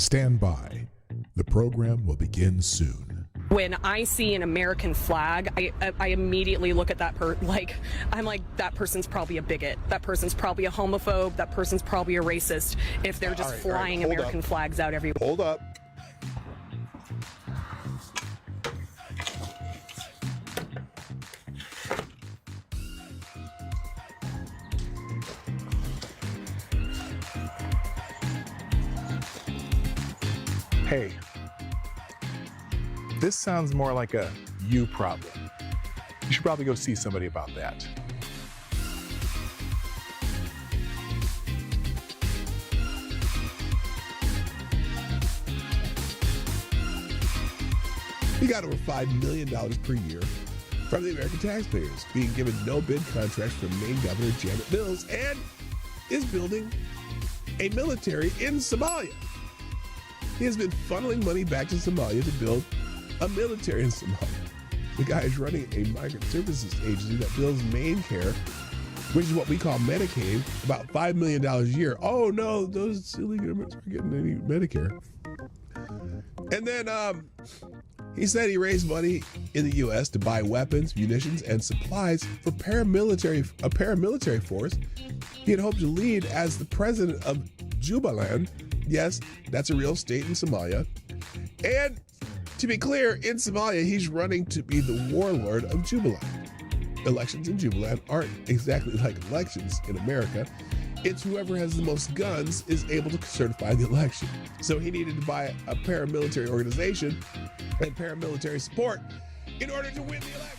Stand by. The program will begin soon. When I see an American flag, I immediately look at that I'm like, that person's probably a bigot. That person's probably a homophobe. That person's probably a racist if they're just flying American flags out everywhere. Hold up. Hey, this sounds more like a you problem. You should probably go see somebody about that. We got over $5 million per year from the American taxpayers, being given no bid contracts from Maine Governor Janet Mills, and is building a military in Somalia. He has been funneling money back to Somalia to build a military in Somalia. The guy is running a migrant services agency that builds Maine Care, which is what we call Medicaid, about $5 million a year. Oh no, those illegal immigrants aren't getting any Medicare. And then he said he raised money in the U.S. to buy weapons, munitions, and supplies for a paramilitary force he had hoped to lead as the president of Jubaland. Yes, that's a real state in Somalia. And to be clear, in Somalia, he's running to be the warlord of Jubaland. Elections in Jubaland aren't exactly like elections in America. It's whoever has the most guns is able to certify the election. So he needed to buy a paramilitary organization and paramilitary support in order to win the election.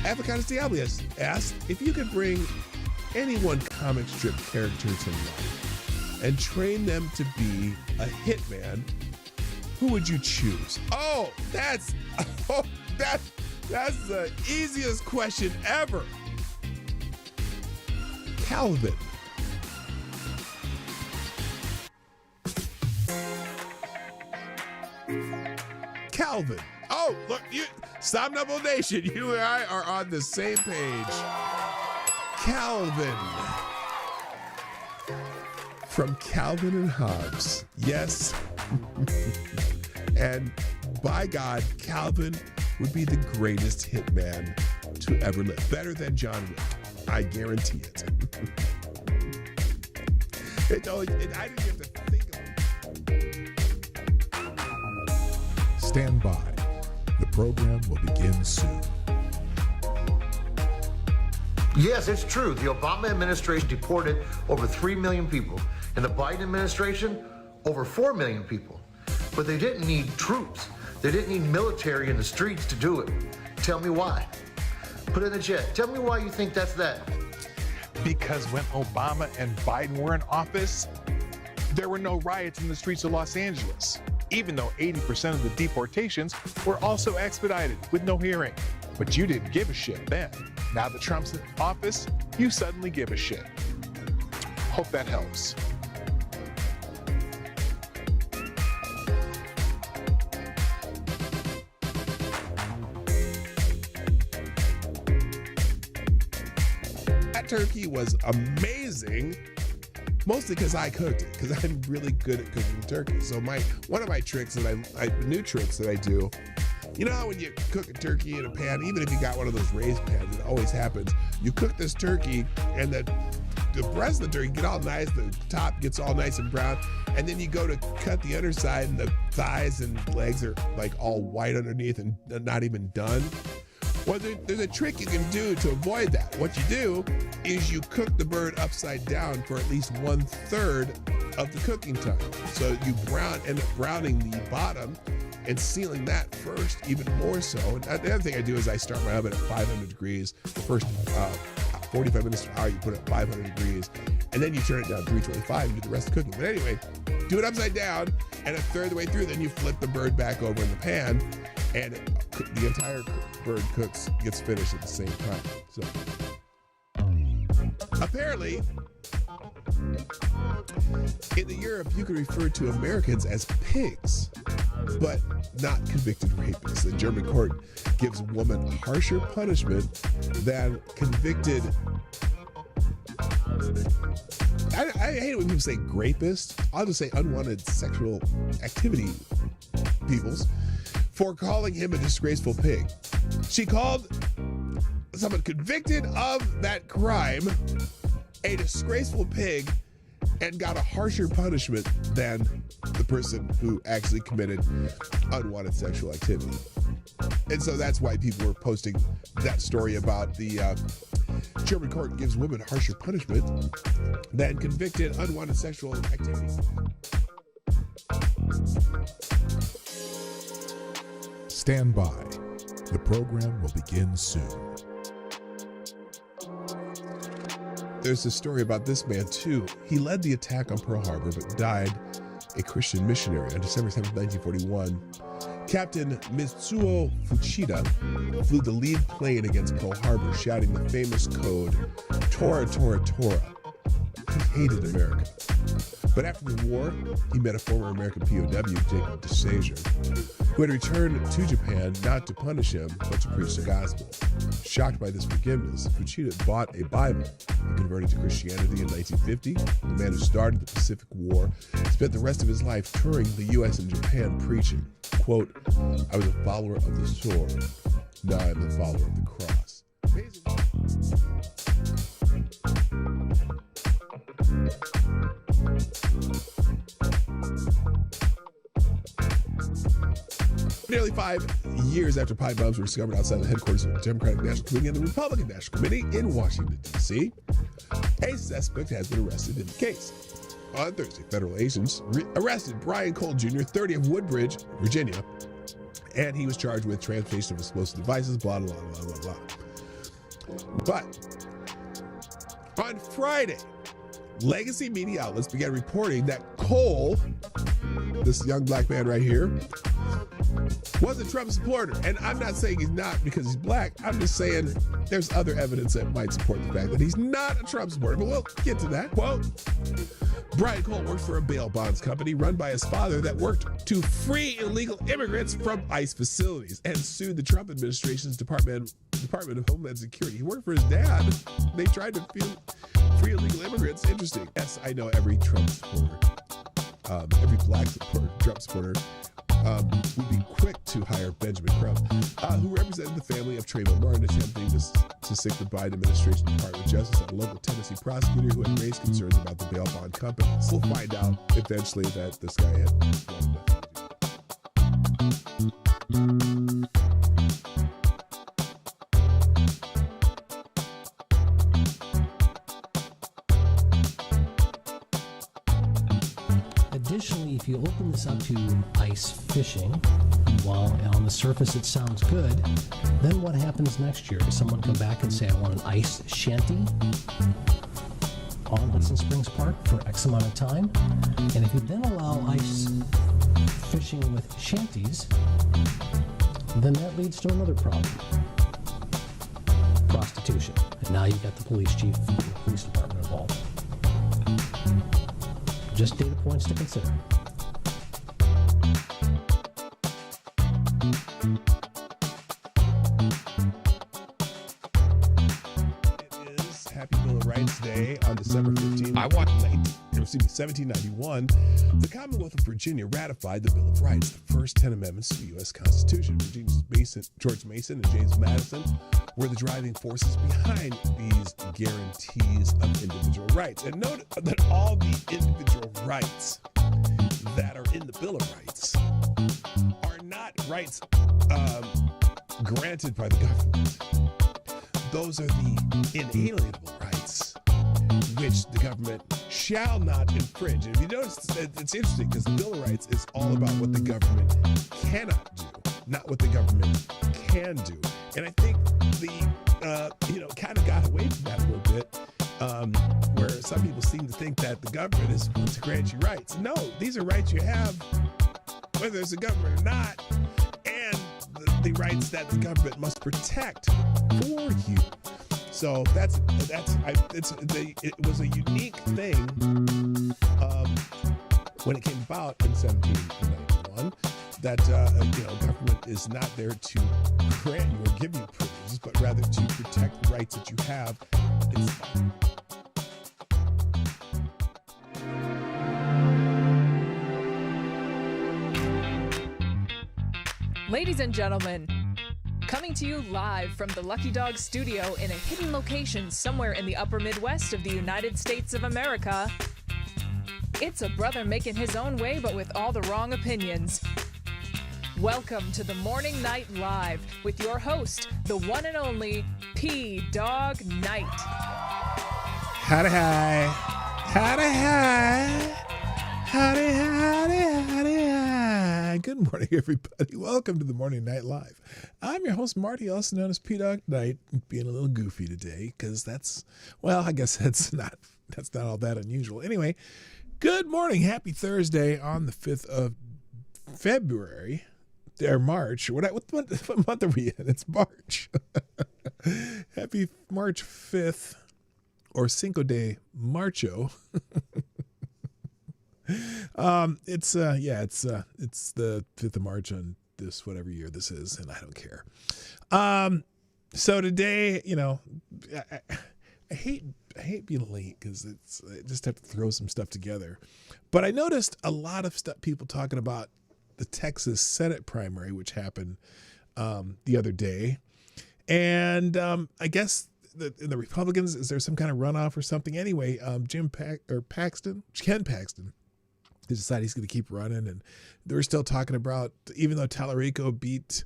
Avocados Diablius asked if you could bring any one comic strip character to life and train them to be a hitman, who would you choose? Oh, that's the easiest question ever. Calvin. Calvin. Oh, look, Somnambule Nation, you and I are on the same page. Calvin. From Calvin and Hobbes. Yes. And by God, Calvin would be the greatest hitman to ever live. Better than John Wick. I guarantee it. I didn't have to think of it. Stand by. The program will begin soon. Yes, it's true. The Obama administration deported over 3 million people, and the Biden administration, over 4 million people. But they didn't need troops. They didn't need military in the streets to do it. Tell me why. Put it in the chat. Tell me why you think that's that. Because when Obama and Biden were in office, there were no riots in the streets of Los Angeles, even though 80% of the deportations were also expedited with no hearing. But you didn't give a shit then. Now that Trump's in office, you suddenly give a shit. Hope that helps. That turkey was amazing. Mostly because I cooked it, because I'm really good at cooking turkey. So one of my tricks new tricks that I do, you know how when you cook a turkey in a pan, even if you got one of those raised pans, it always happens. You cook this turkey and the breast of the turkey get all nice, the top gets all nice and brown, and then you go to cut the underside and the thighs and legs are like all white underneath and not even done. Well, there's a trick you can do to avoid that. What you do is you cook the bird upside down for at least 1/3 of the cooking time. So you end up browning the bottom and sealing that first, even more so. And the other thing I do is I start my oven at 500 degrees. The first 45 minutes to an hour, you put it at 500 degrees, and then you turn it down to 325 and do the rest of the cooking. But anyway, do it upside down, and 1/3 of the way through, then you flip the bird back over in the pan, and the entire bird gets finished at the same time. So apparently, in Europe, you can refer to Americans as pigs. but not convicted rapists. The German court gives woman harsher punishment than convicted. I hate it when people say rapist. I'll just say unwanted sexual activity peoples for calling him a disgraceful pig. She called someone convicted of that crime a disgraceful pig and got a harsher punishment than the person who actually committed unwanted sexual activity. And so that's why people were posting that story about the German court gives women harsher punishment than convicted unwanted sexual activity. Stand by. The program will begin soon. There's a story about this man, too. He led the attack on Pearl Harbor, but died a Christian missionary on December 7, 1941. Captain Mitsuo Fuchida flew the lead plane against Pearl Harbor, shouting the famous code, Tora, Tora, Tora. He hated America. But after the war, he met a former American POW, Jacob DeSager, who had returned to Japan not to punish him, but to preach the gospel. Shocked by this forgiveness, Fuchida bought a Bible and converted to Christianity in 1950. The man who started the Pacific War spent the rest of his life touring the U.S. and Japan preaching, quote, I was a follower of the sword, now I'm a follower of the cross. Amazing. Nearly 5 years after pipe bombs were discovered outside the headquarters of the Democratic National Committee and the Republican National Committee in Washington, D.C., a suspect has been arrested in the case. On Thursday, federal agents arrested Brian Cole Jr., 30 of Woodbridge, Virginia, and he was charged with transportation of explosive devices, blah, blah, blah, blah, blah. But on Friday, legacy media outlets began reporting that Cole, this young black man right here, was a Trump supporter. And I'm not saying he's not because he's black. I'm just saying there's other evidence that might support the fact that he's not a Trump supporter. But we'll get to that. Quote, Brian Cole worked for a bail bonds company run by his father that worked to free illegal immigrants from ICE facilities and sued the Trump administration's Department of Homeland Security. He worked for his dad. They tried to free illegal immigrants. Interesting. Yes, I know every Trump supporter, every black supporter, Trump supporter, would be quick to hire Benjamin Crump, who represented the family of Trayvon Martin, attempting to sic the Biden administration Department of Justice on a local Tennessee prosecutor who had raised concerns about the bail bond companies. We'll find out eventually that this guy had wanted nothing to do. Additionally, if you open this up to ice fishing, while on the surface it sounds good, then what happens next year? Does someone come back and say, I want an ice shanty on Hudson Springs Park for X amount of time? And if you then allow ice fishing with shanties, then that leads to another problem. Prostitution. And now you've got the police chief and the police department involved. Just data points to consider. It is Happy Bill of Rights Day on December 15th. 1791. The Commonwealth of Virginia ratified the Bill of Rights, the first 10 amendments to the U.S. Constitution. Virginia's George Mason and James Madison were the driving forces behind these guarantees of individual rights. And note that all the individual rights that are in the Bill of Rights are not rights granted by the government. Those are the inalienable rights which the government shall not infringe. And if you notice, it's interesting because the Bill of Rights is all about what the government cannot do, not what the government can do. And I think the, kind of got away from that a little bit, where some people seem to think that the government is going to grant you rights. No, these are rights you have, whether there's a government or not, and the rights that the government must protect for you. So it was a unique thing when it came about in 1791. that government is not there to grant you or give you privileges, but rather to protect the rights that you have. Ladies and gentlemen, coming to you live from the Lucky Dog studio in a hidden location somewhere in the upper Midwest of the United States of America, it's a brother making his own way but with all the wrong opinions. Welcome to the Morning Night Live with your host, the one and only PDawgKnight. Howdy hi. Howdy hi. Howdy, howdy, howdy, hi. Good morning, everybody. Welcome to the Morning Night Live. I'm your host, Marty, also known as PDawgKnight, being a little goofy today because I guess that's not all that unusual. Anyway, good morning. Happy Thursday on the 5th of February, or March. What month are we in? It's March. Happy March 5th, or Cinco de Marcho. It's the 5th of March on this whatever year this is, and I don't care. So today, I hate being late because I just have to throw some stuff together. But I noticed a lot of stuff people talking about the Texas Senate primary, which happened the other day, and I guess in the Republicans, is there some kind of runoff or something? Anyway, Ken Paxton. He decided he's going to keep running, and they're still talking about, even though Talarico beat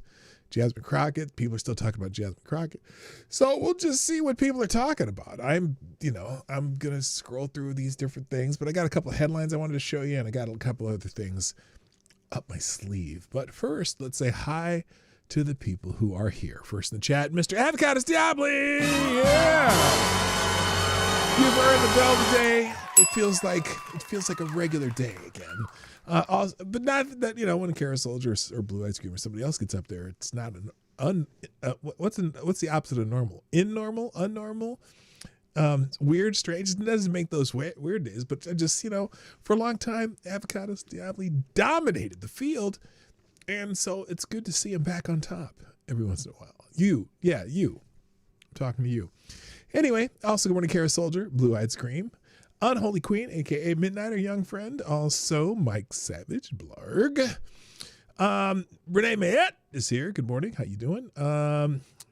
Jasmine Crockett, people are still talking about Jasmine Crockett. So we'll just see what people are talking about. I'm going to scroll through these different things, but I got a couple of headlines I wanted to show you, and I got a couple other things up my sleeve. But first, let's say hi to the people who are here. First in the chat, Mr. Avocados Diabli! Yeah! You've earned the bell today. It feels like a regular day again. But not that, when Cara Soldier or Blue Eyed Scream or somebody else gets up there, it's not what's the opposite of normal? Innormal, unnormal, weird, strange. It doesn't make those weird days, but just, for a long time, Avocados Diabli dominated the field, and so it's good to see him back on top every once in a while. You. I'm talking to you. Anyway, also good morning, Cara Soldier, Blue Eyed Scream, Unholy Queen, a.k.a. Midnighter Young Friend. Also, Mike Savage, Blarg. Renee Mayette is here. Good morning. How you doing?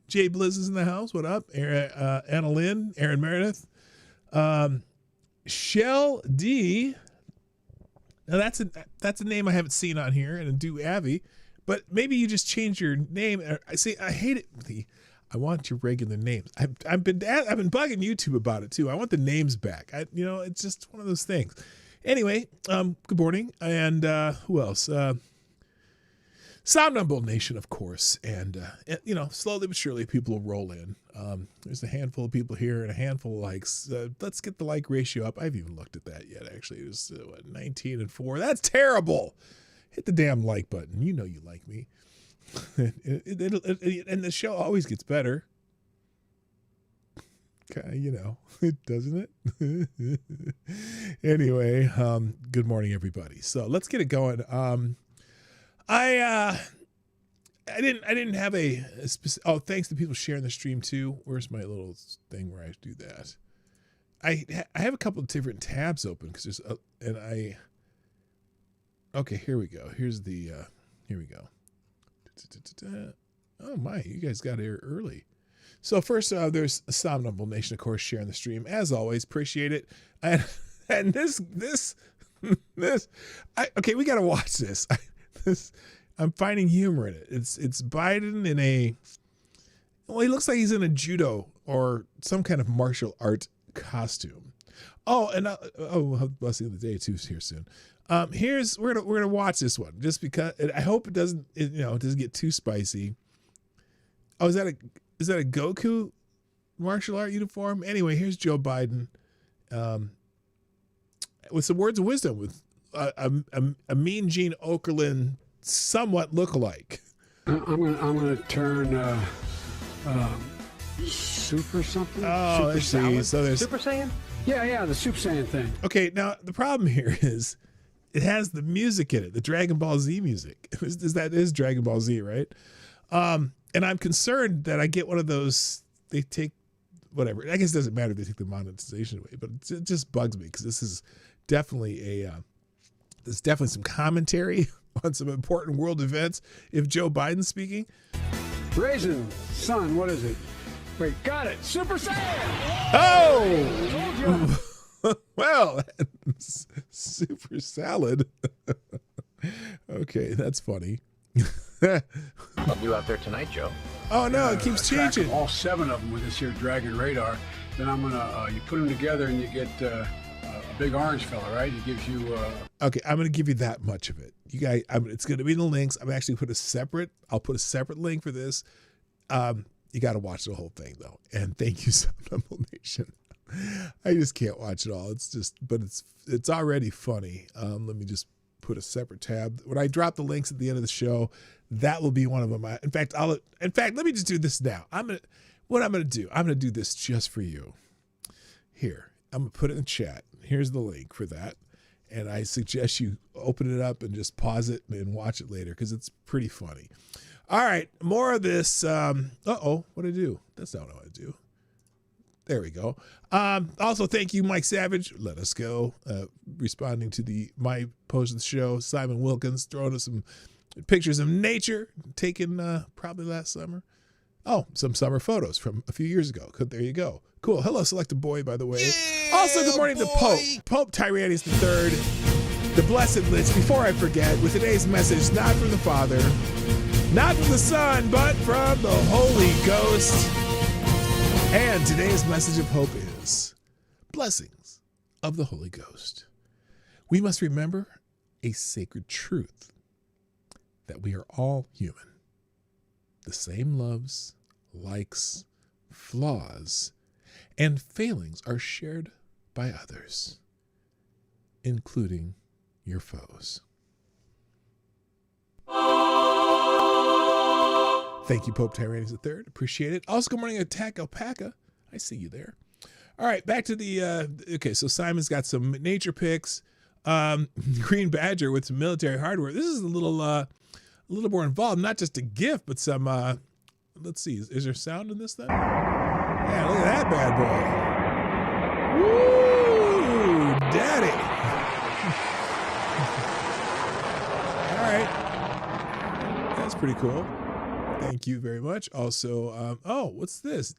Jay Blizz is in the house. What up? Anna Lynn, Aaron Meredith. Shell D. Now, that's a name I haven't seen on here, and Do Avi. But maybe you just changed your name. I hate it. I want your regular names. I've been bugging YouTube about it too. I want the names back. It's just one of those things. Anyway, good morning. And who else? Somnambule Nation, of course. And slowly but surely people will roll in. There's a handful of people here and a handful of likes. Let's get the like ratio up. I haven't even looked at that yet. Actually, it was 19 and 4. That's terrible. Hit the damn like button. You know you like me. And the show always gets better. Okay, doesn't it? Anyway, good morning, everybody. So let's get it going. I didn't have a specific. Oh, thanks to people sharing the stream too. Where's my little thing where I do that? I have a couple of different tabs open because there's okay, here we go. Here we go. Oh my, you guys got here early. So first, there's a Somnambule Nation, of course, sharing the stream. As always, appreciate it. And this, okay, we got to watch this. I'm finding humor in it. It's Biden in he looks like he's in a judo or some kind of martial art costume. Oh, and we'll have the blessing of the day too here soon. We're gonna watch this one just because I hope it doesn't get too spicy. Oh, is that a Goku martial art uniform? Anyway, here's Joe Biden with some words of wisdom with a Mean Gene Okerlund somewhat lookalike. I'm gonna turn super something. Oh, super see. So there's Super Saiyan. Yeah, the Super Saiyan thing. Okay, now the problem here is it has the music in it, the Dragon Ball Z music. That is Dragon Ball Z, right? And I'm concerned that I get one of those, they take whatever. I guess it doesn't matter if they take the monetization away, but it just bugs me because this is definitely there's definitely some commentary on some important world events. If Joe Biden's speaking. Raisin, son, what is it? Wait, got it. Super Saiyan! Oh! Well, super salad. Okay, that's funny. I'll do out there tonight, Joe. Oh no, it keeps changing. All 7 of them with this here Dragon radar. Then I'm gonna you put them together and you get a big orange fella, right? He gives you. Okay, I'm gonna give you that much of it. You guys, it's gonna be in the links. I'm actually I'll put a separate link for this. You got to watch the whole thing though. And thank you, Subnumble Nation. I just can't watch it all. But it's already funny. Let me just put a separate tab. When I drop the links at the end of the show, that will be one of them. In fact, let me just do this now. I'm gonna do this just for you. Here, I'm gonna put it in the chat. Here's the link for that. And I suggest you open it up and just pause it and watch it later because it's pretty funny. All right, more of this. What'd I do? That's not what I do. There we go. Also, thank you, Mike Savage. Let us go. Responding to my post of the show. Simon Wilkins throwing us some pictures of nature taken probably last summer. Oh, some summer photos from a few years ago. There you go. Cool. Hello, Selected Boy, by the way. Yeah, also, good morning to Pope. Pope Tyrannus III, the Blessed Lich. Before I forget, with today's message, not from the Father, not from the Son, but from the Holy Ghost. And today's message of hope is blessings of the Holy Ghost. We must remember a sacred truth that we are all human. The same loves, likes, flaws, and failings are shared by others, including your foes. Thank you, Pope Tyrannus III. Appreciate it. Also, good morning, Attack Alpaca. I see you there. All right, back to the, okay, so Simon's got some nature pics. Green Badger with some military hardware. This is a little more involved. Not just a gift, but some, let's see, is there sound in this thing? Yeah, look at that bad boy. Woo, daddy. All right. That's pretty cool. Thank you very much. Also, what's this?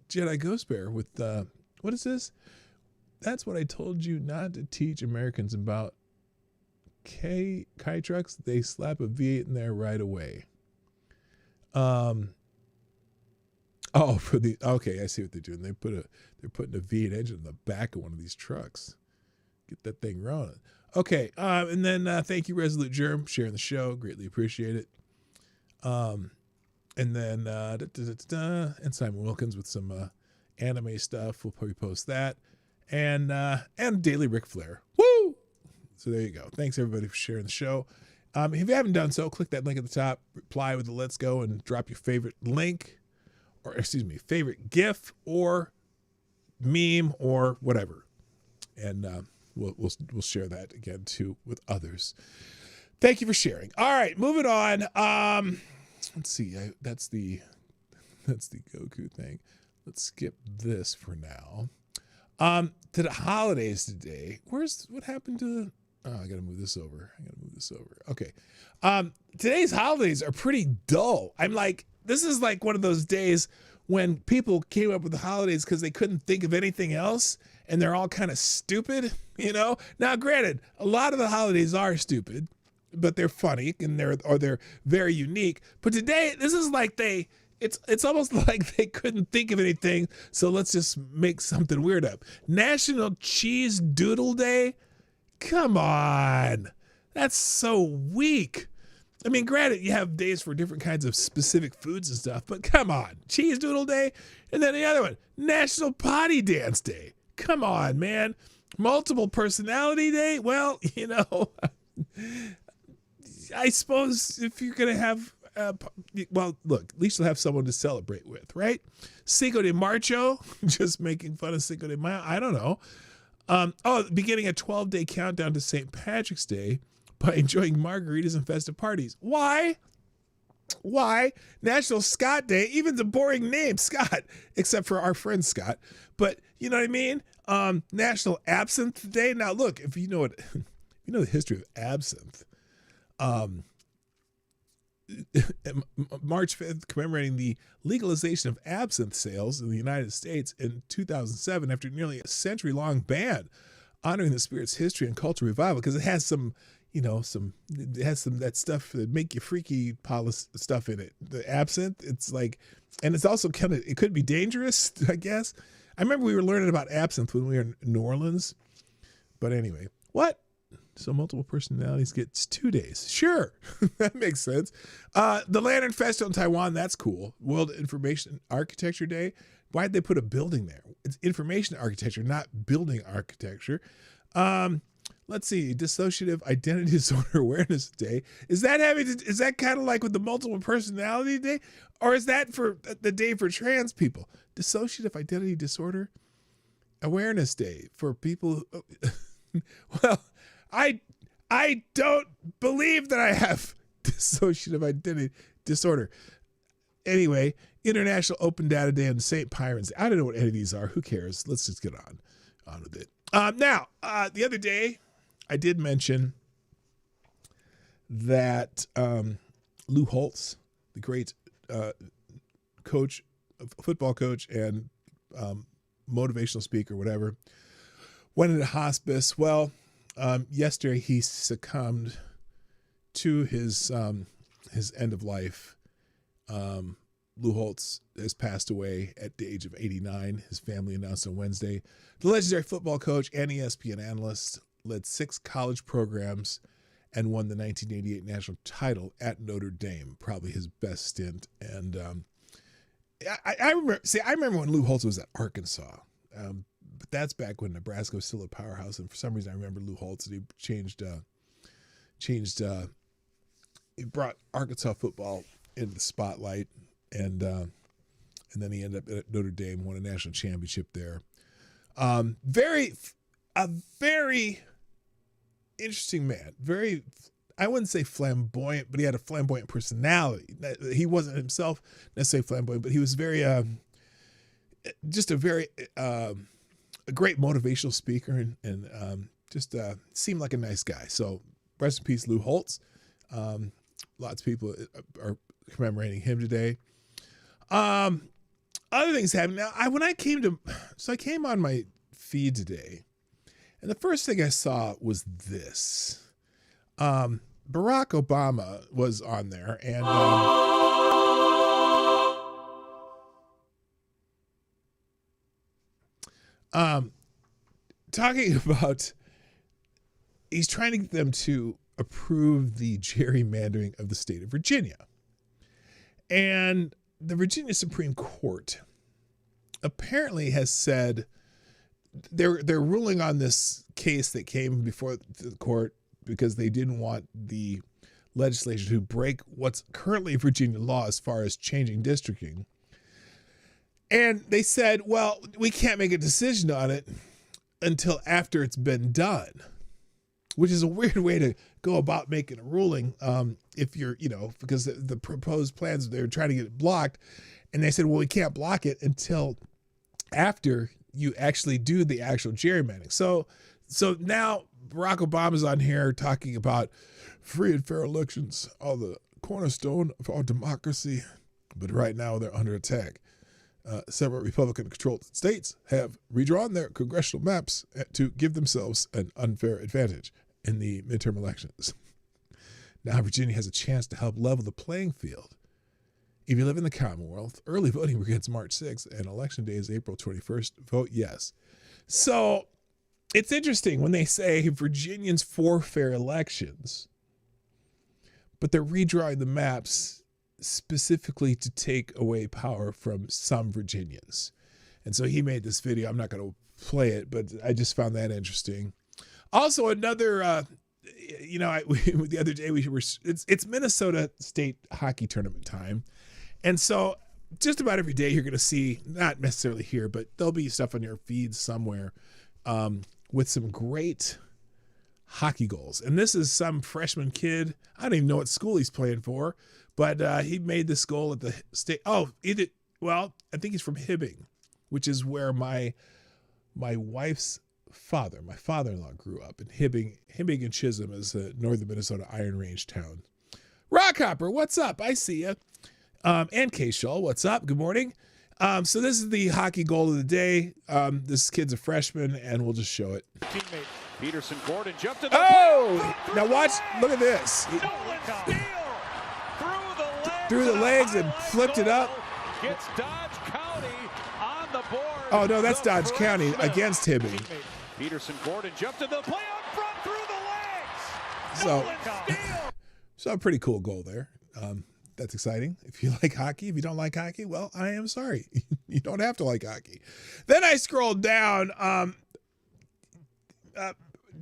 Jedi Ghost Bear with, what is this? That's what I told you not to teach Americans about Kai trucks. They slap a V8 in there right away. Okay, I see what they're doing. They're putting a V8 engine in the back of one of these trucks. Get that thing rolling. Okay, and then thank you, Resolute Germ, sharing the show. Greatly appreciate it. And then and Simon Wilkins with some anime stuff. We'll probably post that. And Daily Ric Flair. Woo! So there you go. Thanks everybody for sharing the show. If you haven't done so, click that link at the top, reply with the let's go, and drop your favorite link, or favorite GIF or meme or whatever. And we'll share that again too with others. Thank you for sharing. All right, moving on. Let's see. That's the Goku thing. Let's skip this for now. To the holidays today. What happened to? Oh, I gotta move this over. Okay. Today's holidays are pretty dull. This is like one of those days when people came up with the holidays because they couldn't think of anything else, and they're all kind of stupid, you know? Now, granted, a lot of the holidays are stupid, but they're funny and they're very unique. But today, this is like it's almost like they couldn't think of anything, so let's just make something weird up. National Cheese Doodle Day? Come on. That's so weak. I mean, granted, you have days for different kinds of specific foods and stuff, but come on. Cheese Doodle Day? And then the other one, National Potty Dance Day. Come on, man. Multiple Personality Day? Well, you know, I suppose if you're going to have, look, at least you'll have someone to celebrate with, right? Cinco de Marcho, just making fun of Cinco de Mayo. I don't know. Beginning a 12-day countdown to St. Patrick's Day by enjoying margaritas and festive parties. Why? National Scott Day, even the boring name, Scott, except for our friend Scott. But you know what I mean? National Absinthe Day. Now look, if you know the history of absinthe, March 5th, commemorating the legalization of absinthe sales in the United States in 2007 after nearly a century-long ban, honoring the spirit's history and cultural revival, because it has some that stuff that make you freaky stuff in it. The absinthe, it's like, and it's also it could be dangerous, I guess. I remember we were learning about absinthe when we were in New Orleans. But anyway, what? So multiple personalities gets 2 days. Sure, that makes sense. The Lantern Festival in Taiwan, that's cool. World Information Architecture Day. Why'd they put a building there? It's information architecture, not building architecture. Let's see, Dissociative Identity Disorder Awareness Day. Is that kind of like with the Multiple Personality Day? Or is that for the day for trans people? Dissociative Identity Disorder Awareness Day for people. Well, I don't believe that I have dissociative identity disorder. Anyway, International Open Data Day and St. Pyrans. I don't know what any of these are. Who cares? Let's just get on with it. Now, the other day, I did mention that Lou Holtz, the great football coach and motivational speaker, whatever, went into hospice. Well, yesterday he succumbed to his end of life. Lou Holtz has passed away at the age of 89. His family announced on Wednesday. The legendary football coach and ESPN analyst led 6 college programs and won the 1988 national title at Notre Dame, probably his best stint. And I remember when Lou Holtz was at Arkansas. But that's back when Nebraska was still a powerhouse, and for some reason I remember Lou Holtz, and he brought Arkansas football into the spotlight, and then he ended up at Notre Dame, won a national championship there. A very interesting man, I wouldn't say flamboyant, but he had a flamboyant personality. He wasn't himself necessarily flamboyant, but he was very a great motivational speaker and just seemed like a nice guy. So rest in peace, Lou Holtz. Lots of people are commemorating him today. Other things happened. Now, I came on my feed today, and the first thing I saw was this. Barack Obama was on there, and talking about he's trying to get them to approve the gerrymandering of the state of Virginia. And the Virginia Supreme Court apparently has said they're ruling on this case that came before the court because they didn't want the legislature to break what's currently Virginia law as far as changing districting. And they said, well, we can't make a decision on it until after it's been done, which is a weird way to go about making a ruling. If you're, because the proposed plans, they're trying to get it blocked. And they said, well, we can't block it until after you actually do the actual gerrymandering. So now Barack Obama's on here talking about free and fair elections are the cornerstone of our democracy. But right now they're under attack. Several Republican-controlled states have redrawn their congressional maps to give themselves an unfair advantage in the midterm elections. Now Virginia has a chance to help level the playing field. If you live in the Commonwealth, early voting begins March 6th and election day is April 21st. Vote yes. So it's interesting when they say Virginians for fair elections, but they're redrawing the maps specifically to take away power from some Virginians. And so he made this video. I'm not going to play it, but I just found that interesting. Also, another, the other day it's Minnesota State hockey tournament time. And so just about every day you're going to see, not necessarily here, but there'll be stuff on your feeds somewhere with some great hockey goals. And this is some freshman kid. I don't even know what school he's playing for, but he made this goal at the state. Oh, he did. Well, I think he's from Hibbing, which is where my wife's father, my father-in-law, grew up in Hibbing. Hibbing and Chisholm is a northern Minnesota Iron Range town. Rockhopper, what's up? I see you. And K-Shaw, what's up? Good morning. So this is the hockey goal of the day. This kid's a freshman, and we'll just show it. Teammate Peterson Gordon jumped to the now watch. Look at this. Through the legs and flipped it up. Gets Dodge County on the board. Oh no, that's Dodge County against Hibbing. Peterson Gordon jumped to the play up front through the legs. So a pretty cool goal there. That's exciting. If you like hockey, if you don't like hockey, well, I am sorry. You don't have to like hockey. Then I scrolled down.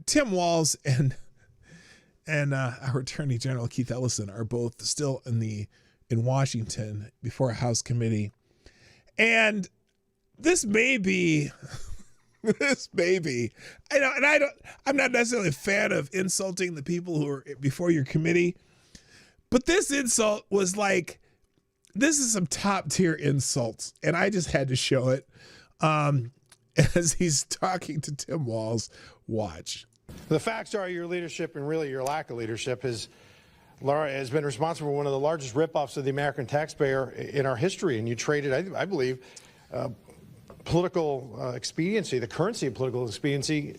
Tim Walz and our Attorney General Keith Ellison are both still in Washington before a House committee, and this may be. I'm not necessarily a fan of insulting the people who are before your committee, but this insult was like, this is some top tier insults, and I just had to show it as he's talking to Tim Walz. Watch. The facts are your leadership, and really your lack of leadership, has been responsible for one of the largest ripoffs of the American taxpayer in our history, and you traded, I believe, political expediency, the currency of political expediency,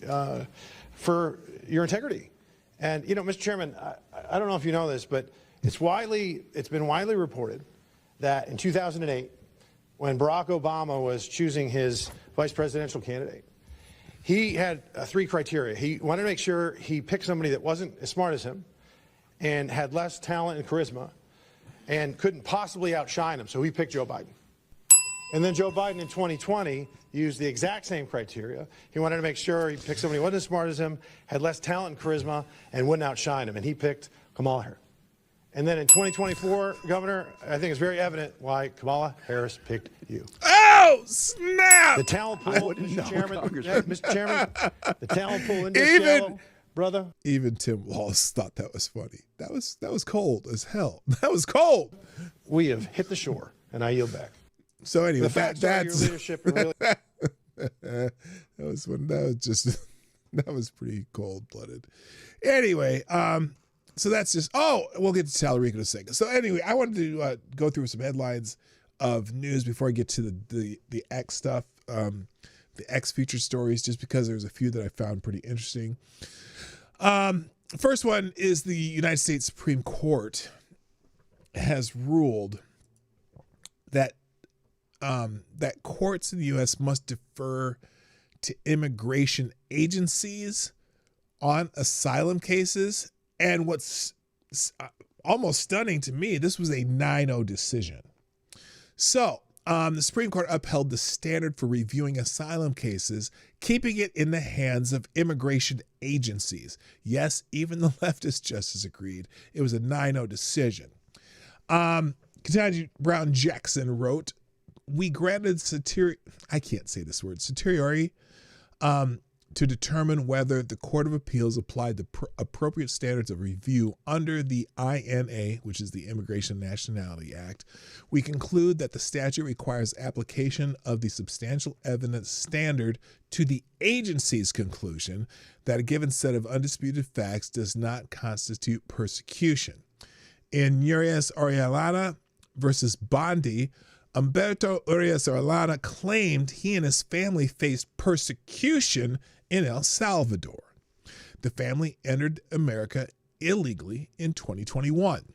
for your integrity. And, you know, Mr. Chairman, I don't know if you know this, but it's been widely reported that in 2008, when Barack Obama was choosing his vice presidential candidate, he had 3 criteria. He wanted to make sure he picked somebody that wasn't as smart as him and had less talent and charisma and couldn't possibly outshine him, so he picked Joe Biden. And then Joe Biden in 2020 used the exact same criteria. He wanted to make sure he picked somebody who wasn't as smart as him, had less talent and charisma, and wouldn't outshine him, and he picked Kamala Harris. And then in 2024, Governor, I think it's very evident why Kamala Harris picked you. Oh, snap! The talent pool, Mr. Chairman, the talent pool in this shallow, brother. Even Tim Walz thought that was funny. That was cold as hell. That was cold. We have hit the shore, and I yield back. So anyway, that's your leadership. And really that was pretty cold blooded. Anyway, so that's just. Oh, we'll get to Talarico in a second. So anyway, I wanted to go through some headlines of news before I get to the X stuff, the X featured stories, just because there's a few that I found pretty interesting. First one is the United States Supreme Court has ruled that that courts in the U.S. must defer to immigration agencies on asylum cases. And what's almost stunning to me, this was a 9-0 decision. So the Supreme Court upheld the standard for reviewing asylum cases, keeping it in the hands of immigration agencies. Yes, even the leftist justice agreed. It was a 9-0 decision. Ketanji Brown Jackson wrote, "We granted certiorari to determine whether the Court of Appeals applied the appropriate standards of review under the INA, which is the Immigration and Nationality Act. We conclude that the statute requires application of the substantial evidence standard to the agency's conclusion that a given set of undisputed facts does not constitute persecution. In Urias Orellana versus Bondi, Humberto Urias Orellana claimed he and his family faced persecution in El Salvador. The family entered America illegally in 2021.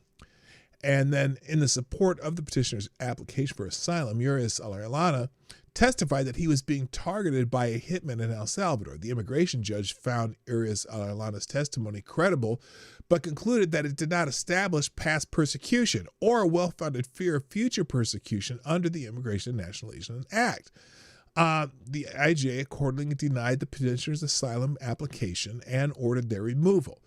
And then in the support of the petitioner's application for asylum, Urias Orellana testified that he was being targeted by a hitman in El Salvador. The immigration judge found Urias Orellana's testimony credible, but concluded that it did not establish past persecution or a well-founded fear of future persecution under the Immigration and Nationalization Act. The IJ accordingly denied the petitioner's asylum application and ordered their removal.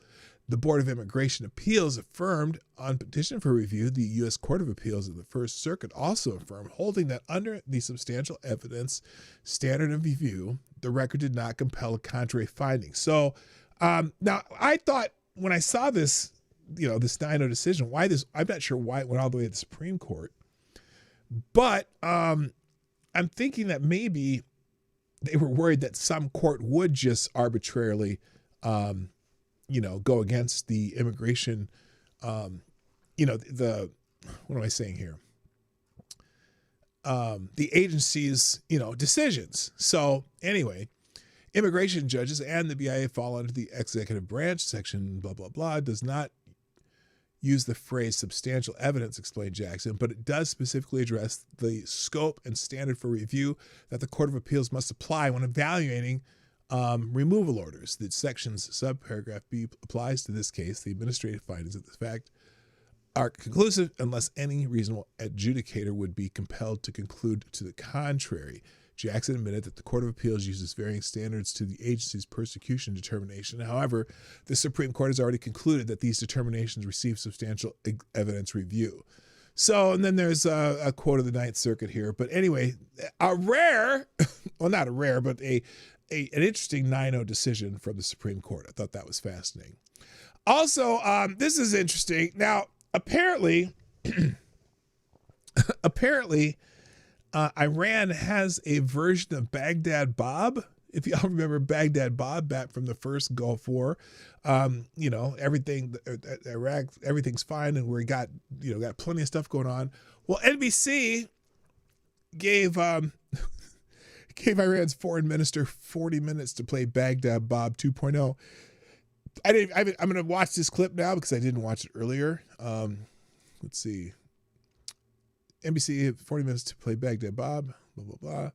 The Board of Immigration Appeals affirmed on petition for review. The U.S. Court of Appeals of the First Circuit also affirmed, holding that under the substantial evidence standard of review, the record did not compel a contrary finding. So now I thought when I saw this, this 9-0 decision, I'm not sure why it went all the way to the Supreme Court, but I'm thinking that maybe they were worried that some court would just arbitrarily go against the immigration, what am I saying here? The agency's, decisions. So anyway, immigration judges and the BIA fall under the executive branch. Section blah, blah, blah does not use the phrase substantial evidence, explained Jackson, but it does specifically address the scope and standard for review that the Court of Appeals must apply when evaluating removal orders. The section's subparagraph B applies to this case. The administrative findings of the fact are conclusive unless any reasonable adjudicator would be compelled to conclude to the contrary. Jackson admitted that the Court of Appeals uses varying standards to the agency's persecution determination. However, the Supreme Court has already concluded that these determinations receive substantial evidence review. So, and then there's a quote of the Ninth Circuit here. But anyway, a rare, well, not a rare, but an interesting 9-0 decision from the Supreme Court. I thought that was fascinating. Also, this is interesting. Now, apparently, Iran has a version of Baghdad Bob. If y'all remember Baghdad Bob back from the first Gulf War, everything, Iraq, everything's fine, and we got plenty of stuff going on. Well, NBC gave Iran's foreign minister 40 minutes to play Baghdad Bob 2.0. I'm going to watch this clip now because I didn't watch it earlier. Let's see. NBC 40 minutes to play Baghdad Bob, blah, blah, blah.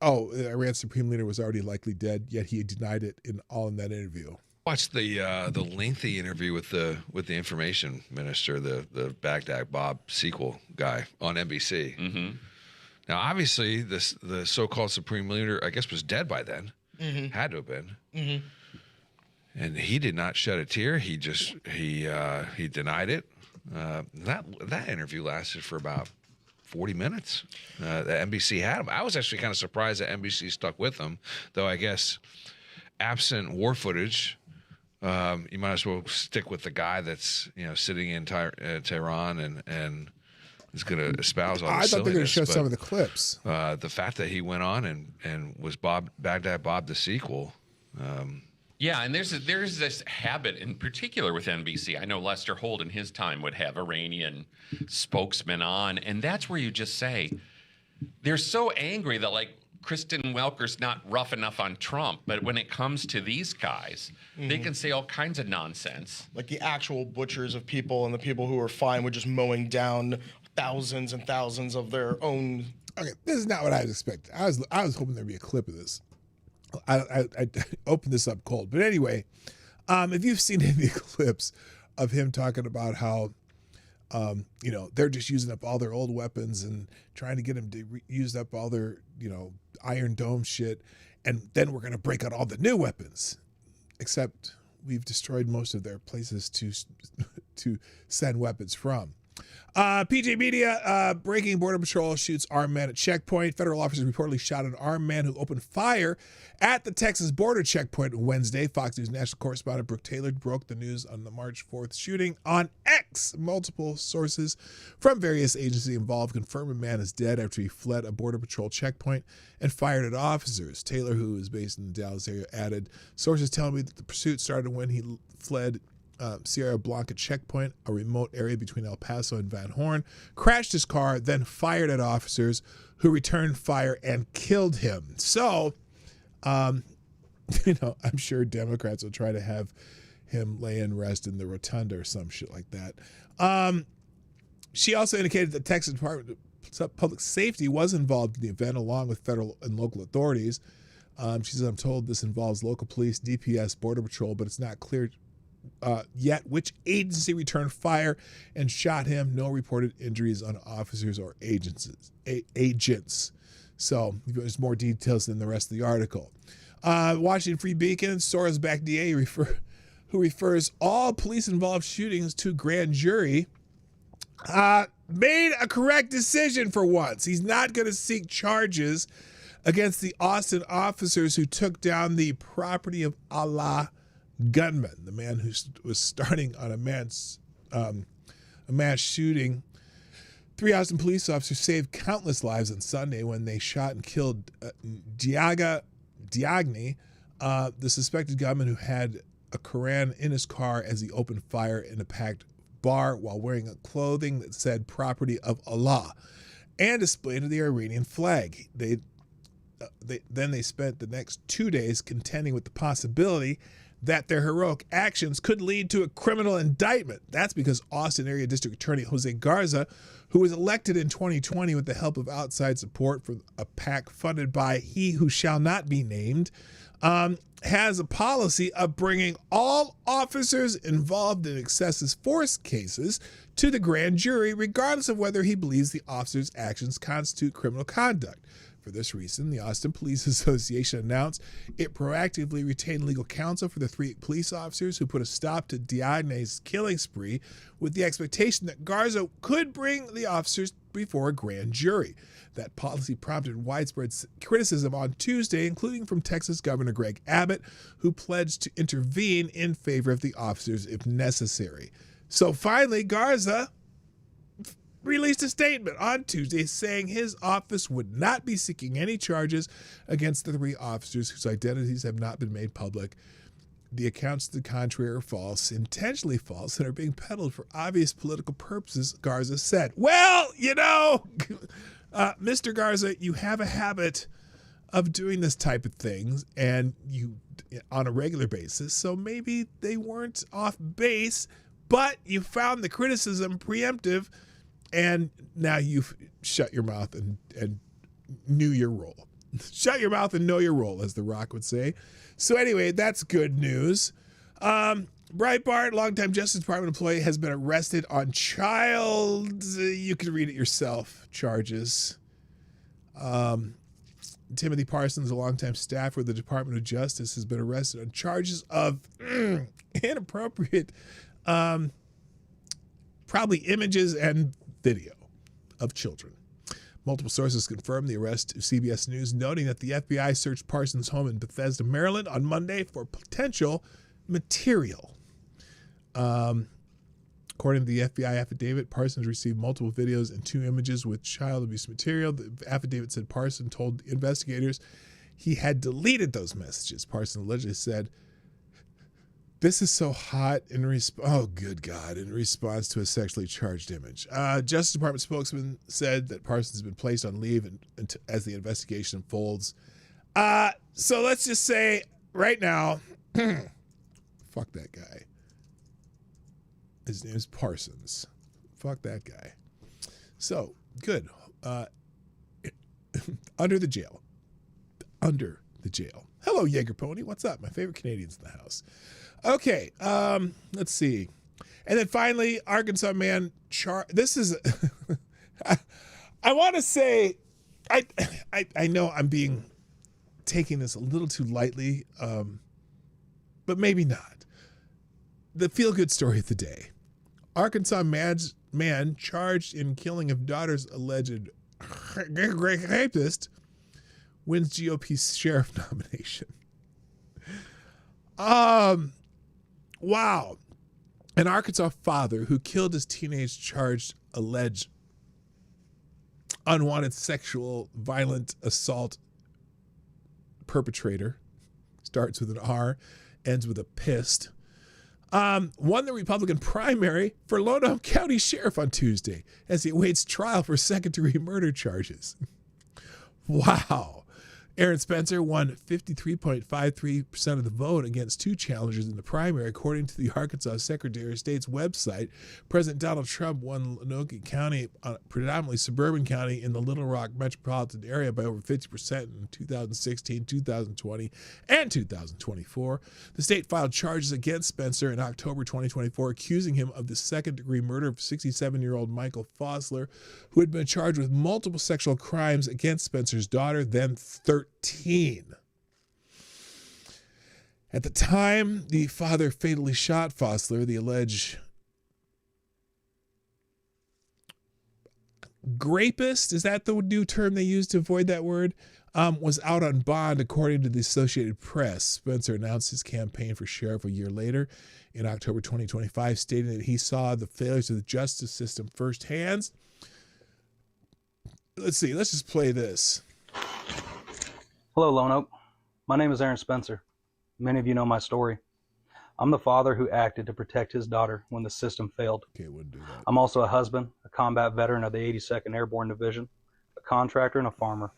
Oh, Iran's supreme leader was already likely dead, yet he denied it in that interview. Watched the lengthy interview with the information minister, the Baghdad Bob sequel guy on NBC. Mm-hmm. Now, obviously, the so-called supreme leader, I guess, was dead by then. Mm-hmm. Had to have been. Mm-hmm. And he did not shed a tear. He denied it. That interview lasted for about 40 minutes. The NBC had him. I was actually kind of surprised that NBC stuck with him, though I guess absent war footage, you might as well stick with the guy that's sitting in Tehran and is going to espouse all the I thought they were going to show some of the clips. The fact that he went on and was Baghdad Bob the sequel. Yeah, and there's this habit in particular with NBC. I know Lester Holt in his time would have Iranian spokesmen on, and that's where you just say, they're so angry that, like, Kristen Welker's not rough enough on Trump, but when it comes to these guys, they can say all kinds of nonsense. Like the actual butchers of people and the people who are fine with just mowing down thousands and thousands of their own. Okay, this is not what I was expecting. I was hoping there'd be a clip of this. I opened this up cold. But anyway, if you've seen any clips of him talking about how, they're just using up all their old weapons and trying to get him to use up all their, Iron Dome shit, and then we're going to break out all the new weapons, except we've destroyed most of their places to send weapons from. PJ Media, breaking Border Patrol shoots armed man at checkpoint. Federal officers reportedly shot an armed man who opened fire at the Texas border checkpoint Wednesday. Fox News national correspondent Brooke Taylor broke the news on the March 4th shooting on X. Multiple sources from various agencies involved confirm a man is dead after he fled a Border Patrol checkpoint and fired at officers. Taylor, who is based in the Dallas area, added, sources tell me that the pursuit started when he fled Sierra Blanca checkpoint, a remote area between El Paso and Van Horn, crashed his car, then fired at officers who returned fire and killed him. So, I'm sure Democrats will try to have him lay in rest in the rotunda or some shit like that. She also indicated that Texas Department of Public Safety was involved in the event along with federal and local authorities. She says, I'm told this involves local police, DPS, Border Patrol, but it's not clear yet which agency returned fire and shot him. No reported injuries on officers or agents. So there's more details in the rest of the article. Washington Free Beacon, Soros-backed DA who refers all police-involved shootings to grand jury, made a correct decision for once. He's not going to seek charges against the Austin officers who took down the property of Allah gunman, the man who was starting on a mass shooting. 3 Austin police officers saved countless lives on Sunday when they shot and killed Dawg Knight, the suspected gunman who had a Quran in his car as he opened fire in a packed bar while wearing a clothing that said "Property of Allah" and displayed the Iranian flag. Then they spent the next 2 days contending with the possibility that their heroic actions could lead to a criminal indictment. That's because Austin Area District Attorney Jose Garza, who was elected in 2020 with the help of outside support from a PAC funded by He Who Shall Not Be Named, has a policy of bringing all officers involved in excessive force cases to the grand jury, regardless of whether he believes the officer's actions constitute criminal conduct. For this reason, the Austin Police Association announced it proactively retained legal counsel for the 3 police officers who put a stop to Dawg Knight's killing spree, with the expectation that Garza could bring the officers before a grand jury. That policy prompted widespread criticism on Tuesday, including from Texas Governor Greg Abbott, who pledged to intervene in favor of the officers if necessary. So finally, Garza released a statement on Tuesday saying his office would not be seeking any charges against the 3 officers whose identities have not been made public. The accounts to the contrary are false, intentionally false, and are being peddled for obvious political purposes, Garza said. Well, Mr. Garza, you have a habit of doing this type of things and you on a regular basis, so maybe they weren't off base, but you found the criticism preemptive, and now you've shut your mouth and knew your role. Shut your mouth and know your role, as The Rock would say. So anyway, that's good news. Breitbart, longtime Justice Department employee, has been arrested on you can read it yourself, charges. Timothy Parsons, a longtime staffer of the Department of Justice, has been arrested on charges of inappropriate, probably images and video of children. Multiple sources confirmed the arrest to CBS News, noting that the FBI searched Parsons' home in Bethesda, Maryland on Monday for potential material. According to the FBI affidavit, Parsons received multiple videos and 2 images with child abuse material. The affidavit said Parsons told investigators he had deleted those messages. Parsons allegedly said, "This is so hot," in response to a sexually charged image. Justice Department spokesman said that Parsons has been placed on leave as the investigation unfolds. So let's just say right now, fuck that guy. His name is Parsons. Fuck that guy. So, good. Under the jail. Hello, Jaeger Pony. What's up? My favorite Canadians in the house. Okay, let's see. And then finally, Arkansas man this is I want to say I know I'm taking this a little too lightly, but maybe not. The feel-good story of the day. Arkansas man charged in killing of daughter's alleged rapist wins GOP sheriff nomination. Wow. An Arkansas father who killed his alleged unwanted sexual violent assault perpetrator, starts with an R, ends with a pissed, won the Republican primary for Lonoke County Sheriff on Tuesday as he awaits trial for second-degree murder charges. Wow. Aaron Spencer won 53.53% of the vote against 2 challengers in the primary, according to the Arkansas Secretary of State's website. President Donald Trump won Lonoke County, a predominantly suburban county in the Little Rock metropolitan area, by over 50% in 2016, 2020, and 2024. The state filed charges against Spencer in October 2024, accusing him of the second-degree murder of 67-year-old Michael Fosler, who had been charged with multiple sexual crimes against Spencer's daughter, then 13. At the time the father fatally shot Fosler, the alleged grapist, is that the new term they used to avoid that word, was out on bond, according to the Associated Press. Spencer announced his campaign for sheriff a year later in October 2025, stating that he saw the failures of the justice system firsthand. Let's see. Let's just play this. Hello, Lone Oak. My name is Aaron Spencer. Many of you know my story. I'm the father who acted to protect his daughter when the system failed. Okay, wouldn't do that. I'm also a husband, a combat veteran of the 82nd Airborne Division, a contractor, and a farmer.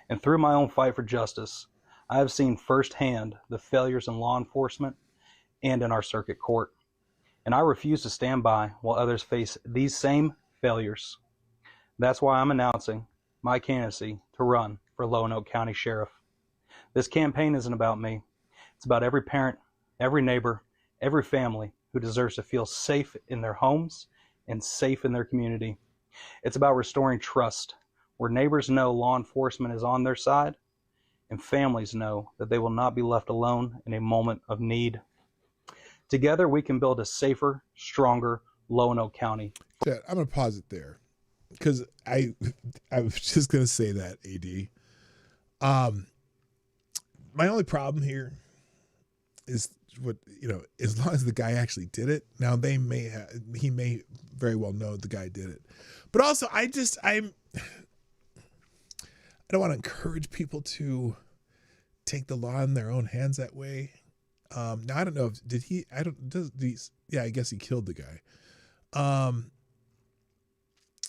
And through my own fight for justice, I have seen firsthand the failures in law enforcement and in our circuit court. And I refuse to stand by while others face these same failures. That's why I'm announcing my candidacy to run for Lonoke County Sheriff. This campaign isn't about me. It's about every parent, every neighbor, every family who deserves to feel safe in their homes and safe in their community. It's about restoring trust, where neighbors know law enforcement is on their side and families know that they will not be left alone in a moment of need. Together, we can build a safer, stronger Lonoke County. I'm going to pause it there because I was just going to say that, AD. My only problem here is what, as long as the guy actually did it. Now he may very well know the guy did it, but also I don't want to encourage people to take the law in their own hands that way. Now I don't know I guess he killed the guy.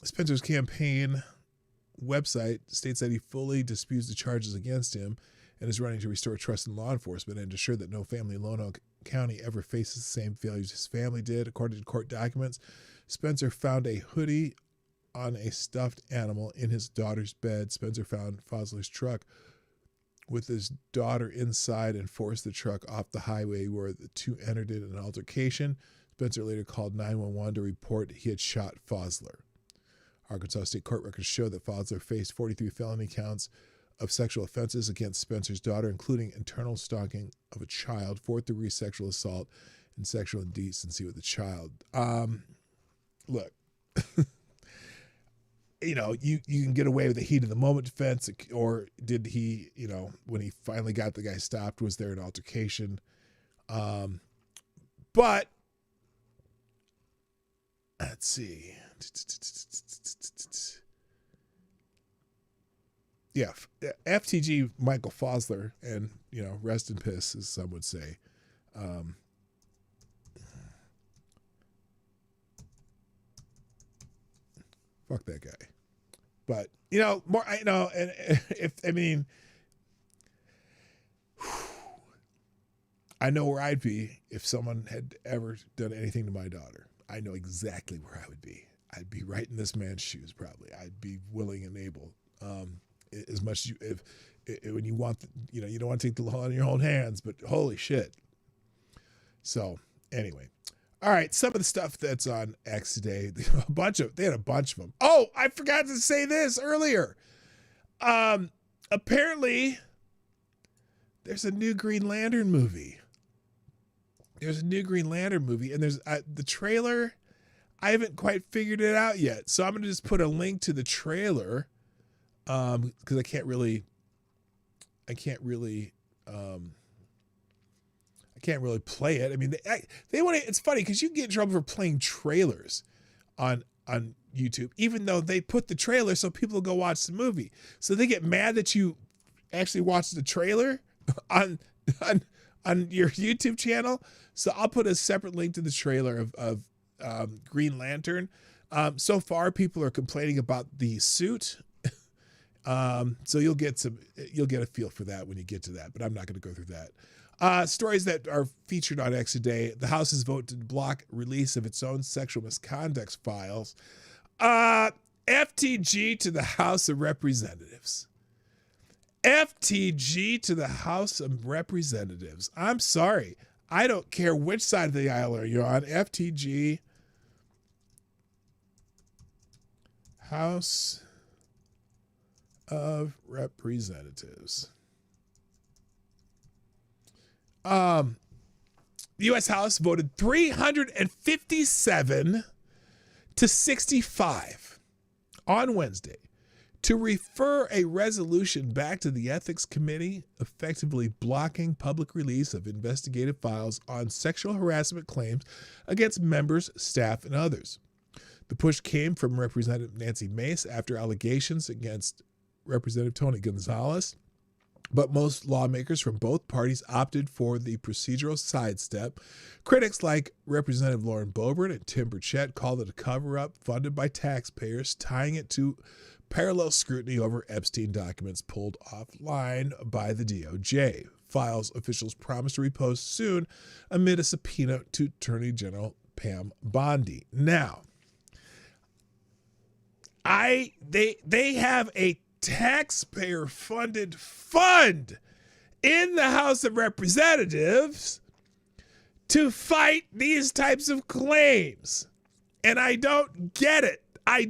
Spencer's campaign website states that he fully disputes the charges against him and is running to restore trust in law enforcement and ensure that no family in Lonoke County ever faces the same failures his family did. According to court documents, Spencer found a hoodie on a stuffed animal in his daughter's bed. Spencer found Fosler's truck with his daughter inside and forced the truck off the highway, where the two entered in an altercation. Spencer later called 911 to report he had shot Fosler. Arkansas State court records show that Fosler faced 43 felony counts of sexual offenses against Spencer's daughter, including internal stalking of a child, 4th-degree sexual assault, and sexual indecency with a child. Look, you can get away with the heat of the moment defense, or did he, when he finally got the guy stopped, was there an altercation? But let's see. Yeah, FTG Michael Fosler, and rest in piss, as some would say. Fuck that guy. But more. And I know where I'd be if someone had ever done anything to my daughter. I know exactly where I would be. I'd be right in this man's shoes, probably. I'd be willing and able. As much as when you want, you don't want to take the law in your own hands, but holy shit. So anyway, all right. Some of the stuff that's on X today, they had a bunch of them. Oh, I forgot to say this earlier. Apparently there's a new Green Lantern movie. And there's the trailer. I haven't quite figured it out yet. So I'm going to just put a link to the trailer. Because I can't really play it. I mean, they want to. It's funny because you can get in trouble for playing trailers on YouTube, even though they put the trailer so people go watch the movie. So they get mad that you actually watch the trailer on your YouTube channel. So I'll put a separate link to the trailer of Green Lantern. So far, people are complaining about the suit. So you'll get a feel for that when you get to that, but I'm not going to go through that. Stories that are featured on X today. The House's vote to block release of its own sexual misconduct files. FTG to the House of Representatives. FTG to the House of Representatives. I'm sorry. I don't care which side of the aisle are you on. FTG. House of Representatives. The U.S. House voted 357 to 65 on Wednesday to refer a resolution back to the Ethics Committee, effectively blocking public release of investigative files on sexual harassment claims against members, staff, and others. The push came from Representative Nancy Mace after allegations against Representative Tony Gonzalez, but most lawmakers from both parties opted for the procedural sidestep. Critics like Representative Lauren Boebert and Tim Burchett called it a cover-up funded by taxpayers, tying it to parallel scrutiny over Epstein documents pulled offline by the DOJ. Files officials promised to repost soon amid a subpoena to Attorney General Pam Bondi. Now, they have a taxpayer-funded fund in the House of Representatives to fight these types of claims. And I don't get it. I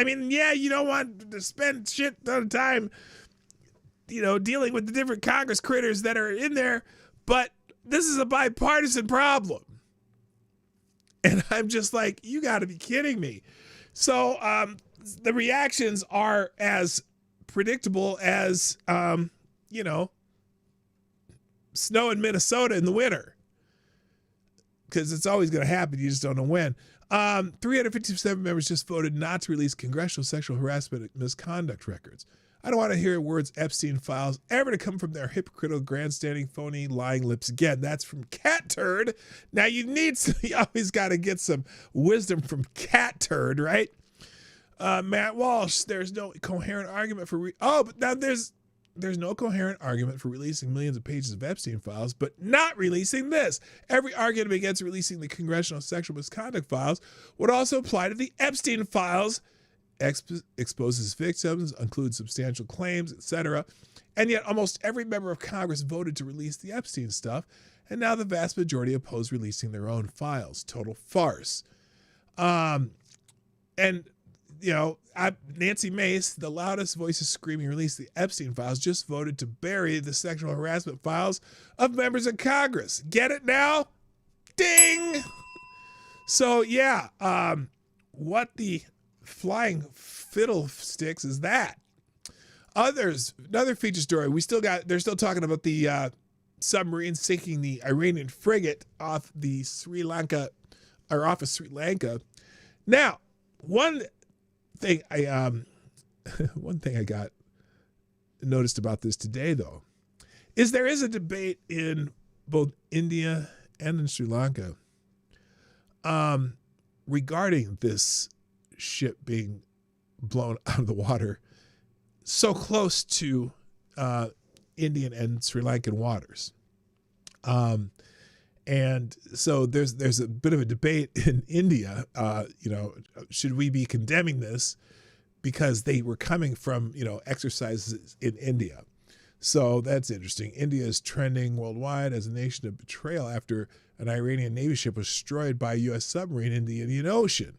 mean, yeah, you don't want to spend shit ton of time, dealing with the different Congress critters that are in there, but this is a bipartisan problem. And I'm just like, you got to be kidding me. So the reactions are as predictable as, snow in Minnesota in the winter. Because it's always going to happen. You just don't know when. 357 members just voted not to release congressional sexual harassment and misconduct records. I don't want to hear words Epstein files ever to come from their hypocritical, grandstanding, phony, lying lips again. That's from Cat Turd. Now you always got to get some wisdom from Cat Turd, right? Matt Walsh, there's no coherent argument for but now there's no coherent argument for releasing millions of pages of Epstein files, but not releasing this. Every argument against releasing the congressional sexual misconduct files would also apply to the Epstein files. Exposes victims, includes substantial claims, etc. And yet almost every member of Congress voted to release the Epstein stuff, and now the vast majority oppose releasing their own files. Total farce. Nancy Mace, the loudest voices screaming release the Epstein files, just voted to bury the sexual harassment files of members of Congress. Get it now? Ding! So yeah, what the flying fiddlesticks is that? Another feature story. They're still talking about the submarine sinking the Iranian frigate off of Sri Lanka. Now, one thing I got noticed about this today, though, is there is a debate in both India and in Sri Lanka regarding this ship being blown out of the water so close to Indian and Sri Lankan waters. And so there's a bit of a debate in India, should we be condemning this because they were coming from, exercises in India. So that's interesting. India is trending worldwide as a nation of betrayal after an Iranian Navy ship was destroyed by a U.S. submarine in the Indian Ocean.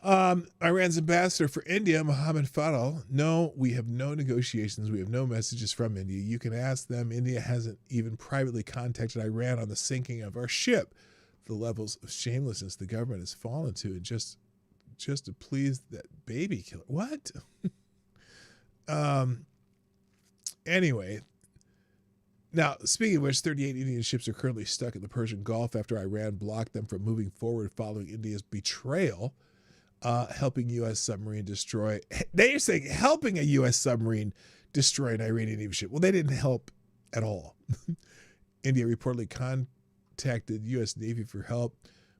Iran's ambassador for India, Mohammed Fadl, no, we have no negotiations. We have no messages from India. You can ask them. India hasn't even privately contacted Iran on the sinking of our ship. The levels of shamelessness the government has fallen to, and just to please that baby killer. What? Anyway, now, speaking of which, 38 Indian ships are currently stuck in the Persian Gulf after Iran blocked them from moving forward following India's betrayal. Helping U.S. submarine destroy. They are saying helping a U.S. submarine destroy an Iranian Navy ship. Well, they didn't help at all. India reportedly contacted U.S. Navy for help,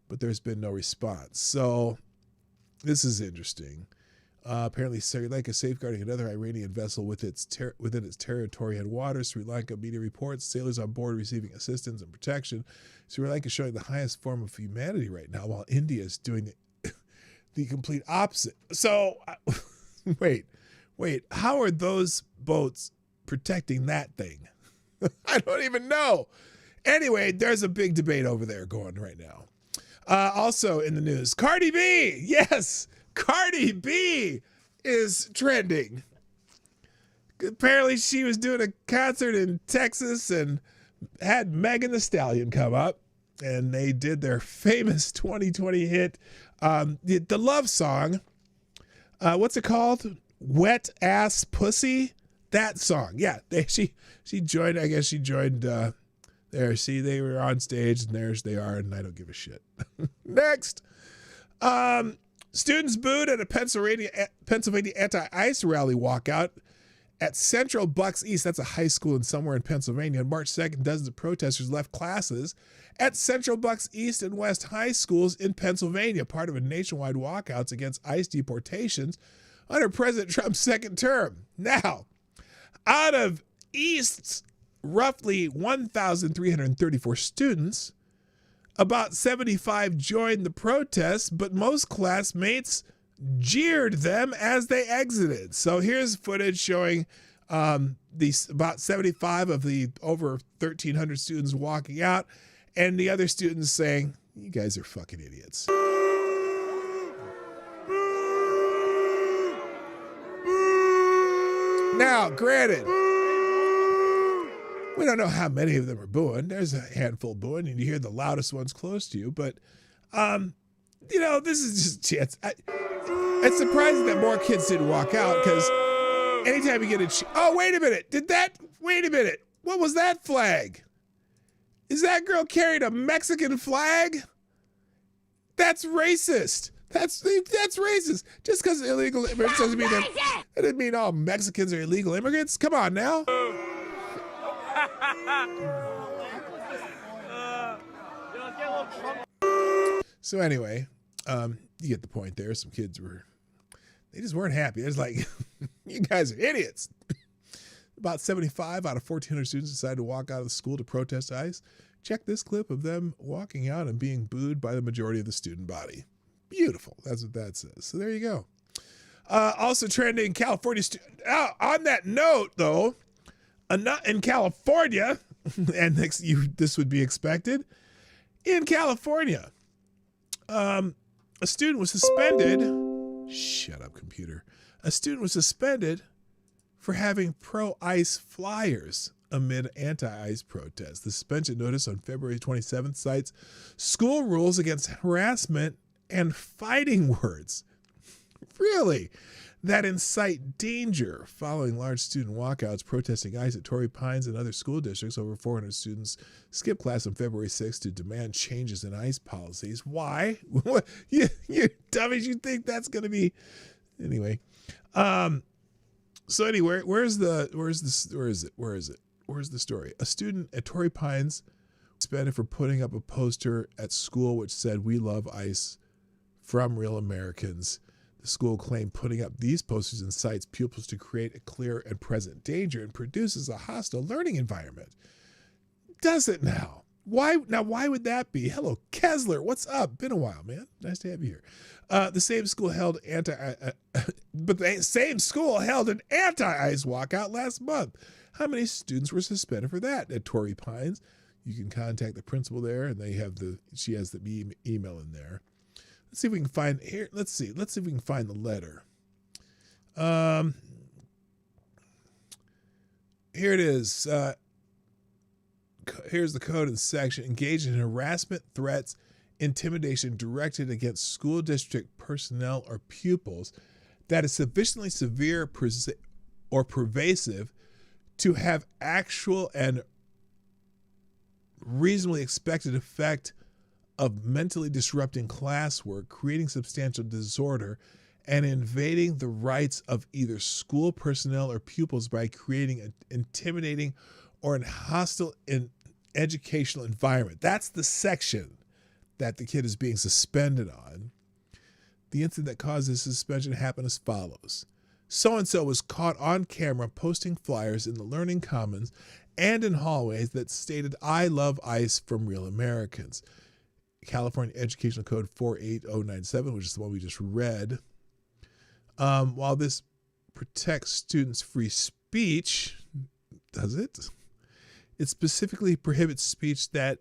but there's been no response. So this is interesting. Apparently, Sri Lanka safeguarding another Iranian vessel within its territory and waters. Sri Lanka media reports sailors on board receiving assistance and protection. Sri Lanka is showing the highest form of humanity right now, while India is doing the complete opposite. So, wait, how are those boats protecting that thing? I don't even know. Anyway, there's a big debate over there going right now. Also in the news, Cardi B. Yes, Cardi B is trending. apparently she was doing a concert in Texas and had Megan Thee Stallion come up, and they did their famous 2020 hit, the love song. What's it called? Wet Ass Pussy. That song. Yeah, she joined. I guess she joined. There. See, they were on stage, and there's they are, and I don't give a shit. Next, students booed at a Pennsylvania anti-ICE rally walkout at Central Bucks East. That's a high school in somewhere in Pennsylvania. On March 2nd, dozens of protesters left classes at Central Bucks East and West high schools in Pennsylvania, part of a nationwide walkouts against ICE deportations under President Trump's second term. Now, out of East's roughly 1,334 students, about 75 joined the protests, but most classmates jeered them as they exited. So here's footage showing these about 75 of the over 1,300 students walking out, and the other students saying, "You guys are fucking idiots." Now, granted, we don't know how many of them are booing. There's a handful booing, and you hear the loudest ones close to you. But, this is just chance. It's surprising that more kids didn't walk out, because anytime you get oh, wait a minute. Wait a minute. What was that flag? Is that girl carrying a Mexican flag? That's racist. That's racist. Just because illegal immigrants doesn't mean that doesn't mean all Mexicans are illegal immigrants. Come on now. So anyway, you get the point there. Some kids they just weren't happy. It was like, you guys are idiots. About 75 out of 1,400 students decided to walk out of the school to protest ICE. Check this clip of them walking out and being booed by the majority of the student body. Beautiful. That's what that says. So there you go. Also trending, California. On that note, though, in California, and this would be expected, in California, a student was suspended. Shut up, computer. A student was suspended for having pro-ICE flyers amid anti-ICE protests. The suspension notice on February 27th cites school rules against harassment and fighting words. Really? That incite danger following large student walkouts protesting ICE at Torrey Pines and other school districts. Over 400 students skipped class on February 6th to demand changes in ICE policies. Why? you dummies, you think that's going to be... Anyway. So anyway, where is the story? A student at Torrey Pines suspended for putting up a poster at school which said, "We love ICE from real Americans." The school claimed putting up these posters incites pupils to create a clear and present danger and produces a hostile learning environment. Does it now? Why would that be? Hello, Kessler. What's up? Been a while, man. Nice to have you here. The same school held an anti-ICE walkout last month. How many students were suspended for that at Torrey Pines? You can contact the principal there, and she has the email in there. Let's see if we can find here. Let's see if we can find the letter. Here it is. Here's the code and section. Engaged in harassment, threats, intimidation directed against school district personnel or pupils that is sufficiently severe or pervasive to have actual and reasonably expected effect of mentally disrupting classwork, creating substantial disorder, and invading the rights of either school personnel or pupils by creating an intimidating or a hostile educational environment. That's the section that the kid is being suspended on. The incident that caused this suspension happened as follows. So-and-so was caught on camera posting flyers in the Learning Commons and in hallways that stated, "I love ICE from real Americans." California Educational Code 48097, which is the one we just read. While this protects students' free speech, does it? It specifically prohibits speech that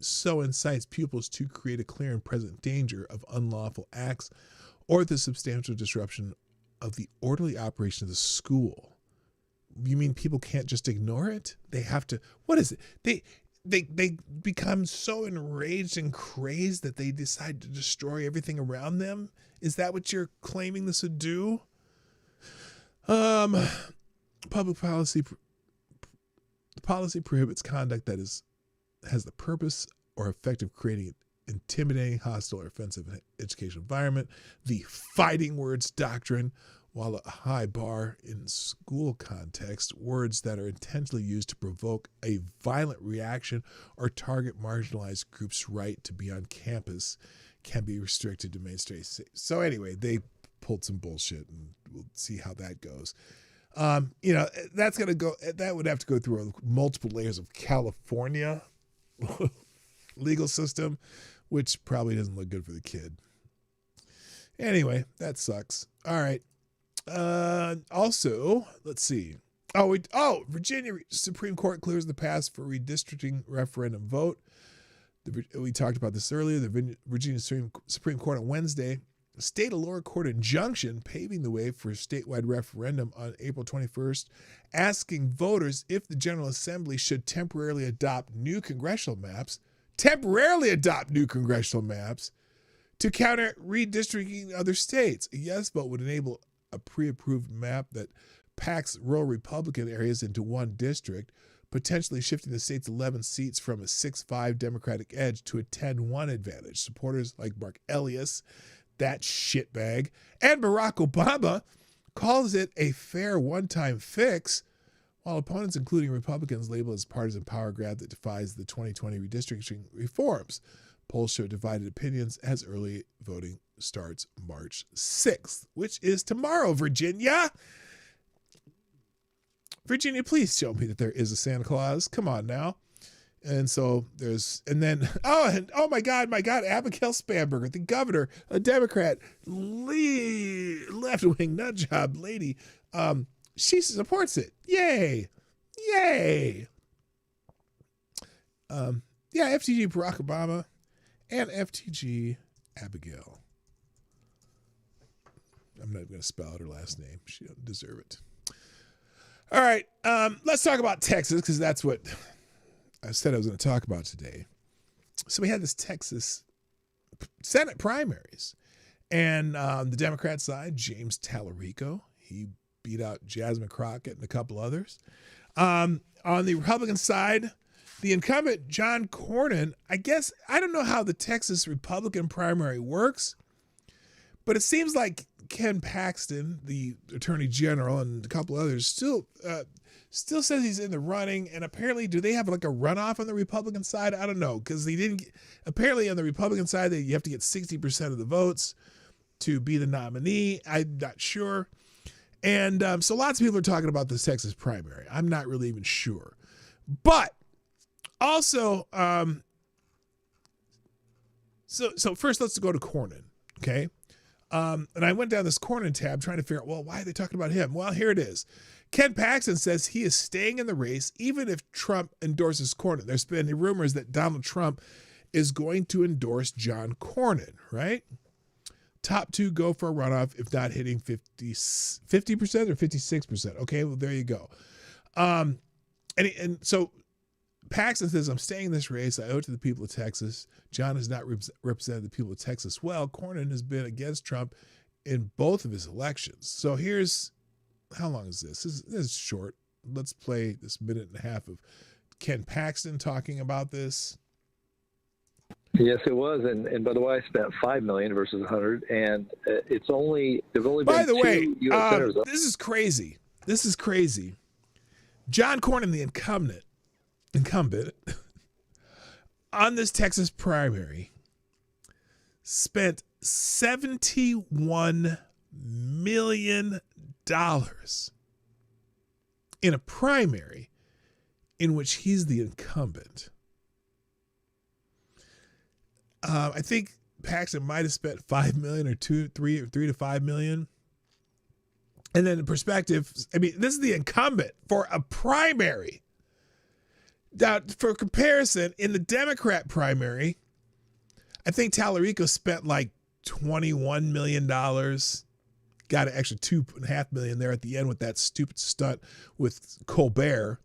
so incites pupils to create a clear and present danger of unlawful acts or the substantial disruption of the orderly operation of the school. You mean people can't just ignore it? They have to. What is it? They become so enraged and crazed that they decide to destroy everything around them. Is that what you're claiming this would do? Public policy. The policy prohibits conduct that has the purpose or effect of creating an intimidating, hostile, or offensive educational environment. The fighting words doctrine, while a high bar in school context, words that are intentionally used to provoke a violent reaction or target marginalized groups' right to be on campus can be restricted to mainstream. So anyway, they pulled some bullshit, and we'll see how that goes. That's going to go, that would have to go through multiple layers of California legal system, which probably doesn't look good for the kid. Anyway, that sucks. All right. Also, let's see. Virginia Supreme Court clears the path for redistricting referendum vote. We talked about this earlier. The Virginia Supreme Court on Wednesday state a lower court injunction paving the way for a statewide referendum on April 21st, asking voters if the General Assembly should temporarily adopt new congressional maps to counter redistricting other states. A yes vote would enable a pre-approved map that packs rural Republican areas into one district, potentially shifting the state's 11 seats from a 6-5 Democratic edge to a 10-1 advantage. Supporters like Mark Elias, that shitbag, and Barack Obama calls it a fair one-time fix, while opponents, including Republicans, label it as partisan power grab that defies the 2020 redistricting reforms. Polls show divided opinions as early voting starts March 6th, which is tomorrow, Virginia. Virginia, please show me that there is a Santa Claus. Come on now. And so oh my God, Abigail Spanberger, the governor, a Democrat, left-wing nut job lady, she supports it. Yay. FTG Barack Obama and FTG Abigail. I'm not going to spell out her last name. She doesn't deserve it. All right, let's talk about Texas, because that's what I said I was going to talk about today. So we had this Texas Senate primaries, and the Democrat side, James Talarico, he beat out Jasmine Crockett and a couple others. On the Republican side, the incumbent, John Cornyn, I don't know how the Texas Republican primary works, but it seems like Ken Paxton, the Attorney General, and a couple others still says he's in the running. And apparently, do they have like a runoff on the Republican side? I don't know, because they didn't. Apparently, on the Republican side, you have to get 60% of the votes to be the nominee. I'm not sure. And so lots of people are talking about this Texas primary. I'm not really even sure. But also, so first let's go to Cornyn, okay? And I went down this Cornyn tab trying to figure out, well, why are they talking about him? Well, here it is. Ken Paxton says he is staying in the race even if Trump endorses Cornyn. There's been rumors that Donald Trump is going to endorse John Cornyn, right? Top two go for a runoff if not hitting 50% or 56%. Okay, well, there you go. And so Paxton says, I'm staying in this race. I owe it to the people of Texas. John has not represented the people of Texas well. Cornyn has been against Trump in both of his elections. So here's, how long is this? This is short. Let's play this minute and a half of Ken Paxton talking about this. Yes, it was. And by the way, I spent $5 million versus 100, and there've only been by the way, two U.S. senators. This is crazy. John Cornyn, the incumbent on this Texas primary, spent $71 million in a primary in which he's the incumbent. I think Paxton might have spent $5 million or $3 to $5 million. And then the perspective, I mean, this is the incumbent for a primary. Now, for comparison, in the Democrat primary, I think Talarico spent like $21 million. got an extra $2.5 million there at the end with that stupid stunt with Colbert.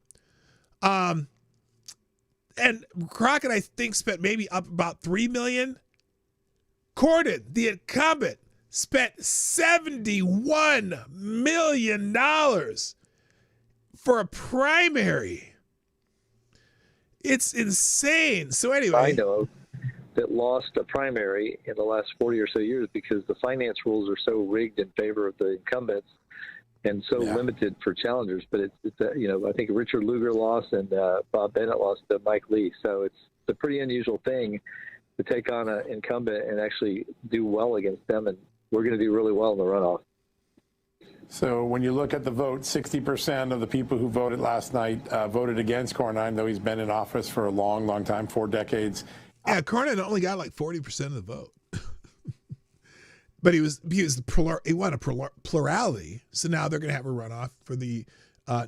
And Crockett, I think, spent maybe up about $3 million. Cornyn, the incumbent, spent $71 million for a primary. It's insane. So anyway, I know that lost a primary in the last 40 or so years because the finance rules are so rigged in favor of the incumbents and so limited for challengers. But it's I think Richard Lugar lost and Bob Bennett lost to Mike Lee. So it's a pretty unusual thing to take on an incumbent and actually do well against them. And we're going to do really well in the runoff. So when you look at the vote, 60% of the people who voted last night voted against Cornyn, though he's been in office for a long, long time, 4 decades. Yeah, Cornyn only got like 40% of the vote. But he won a plurality. So now they're going to have a runoff for the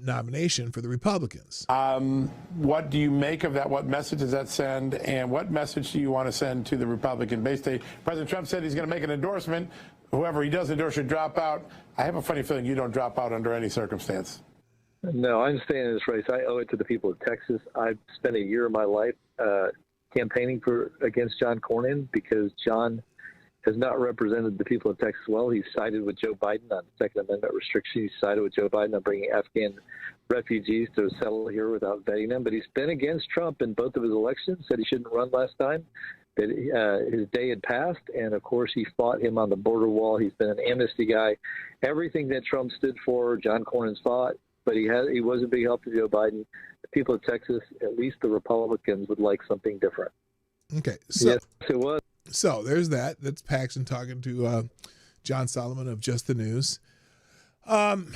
nomination for the Republicans. What do you make of that? What message does that send? And what message do you want to send to the Republican base? President Trump said he's going to make an endorsement. Whoever he does endorse should drop out. I have a funny feeling you don't drop out under any circumstance. No, I'm staying in this race. I owe it to the people of Texas. I've spent a year of my life campaigning against John Cornyn because John has not represented the people of Texas well. He's sided with Joe Biden on Second Amendment restrictions. He's sided with Joe Biden on bringing Afghan refugees to settle here without vetting them. But he's been against Trump in both of his elections, said he shouldn't run last time, that his day had passed. And, of course, he fought him on the border wall. He's been an amnesty guy. Everything that Trump stood for, John Cornyn's fought. But he was a big help to Joe Biden. The people of Texas, at least the Republicans, would like something different. Okay. So, yes, it was. So there's that. That's Paxton talking to John Solomon of Just the News. And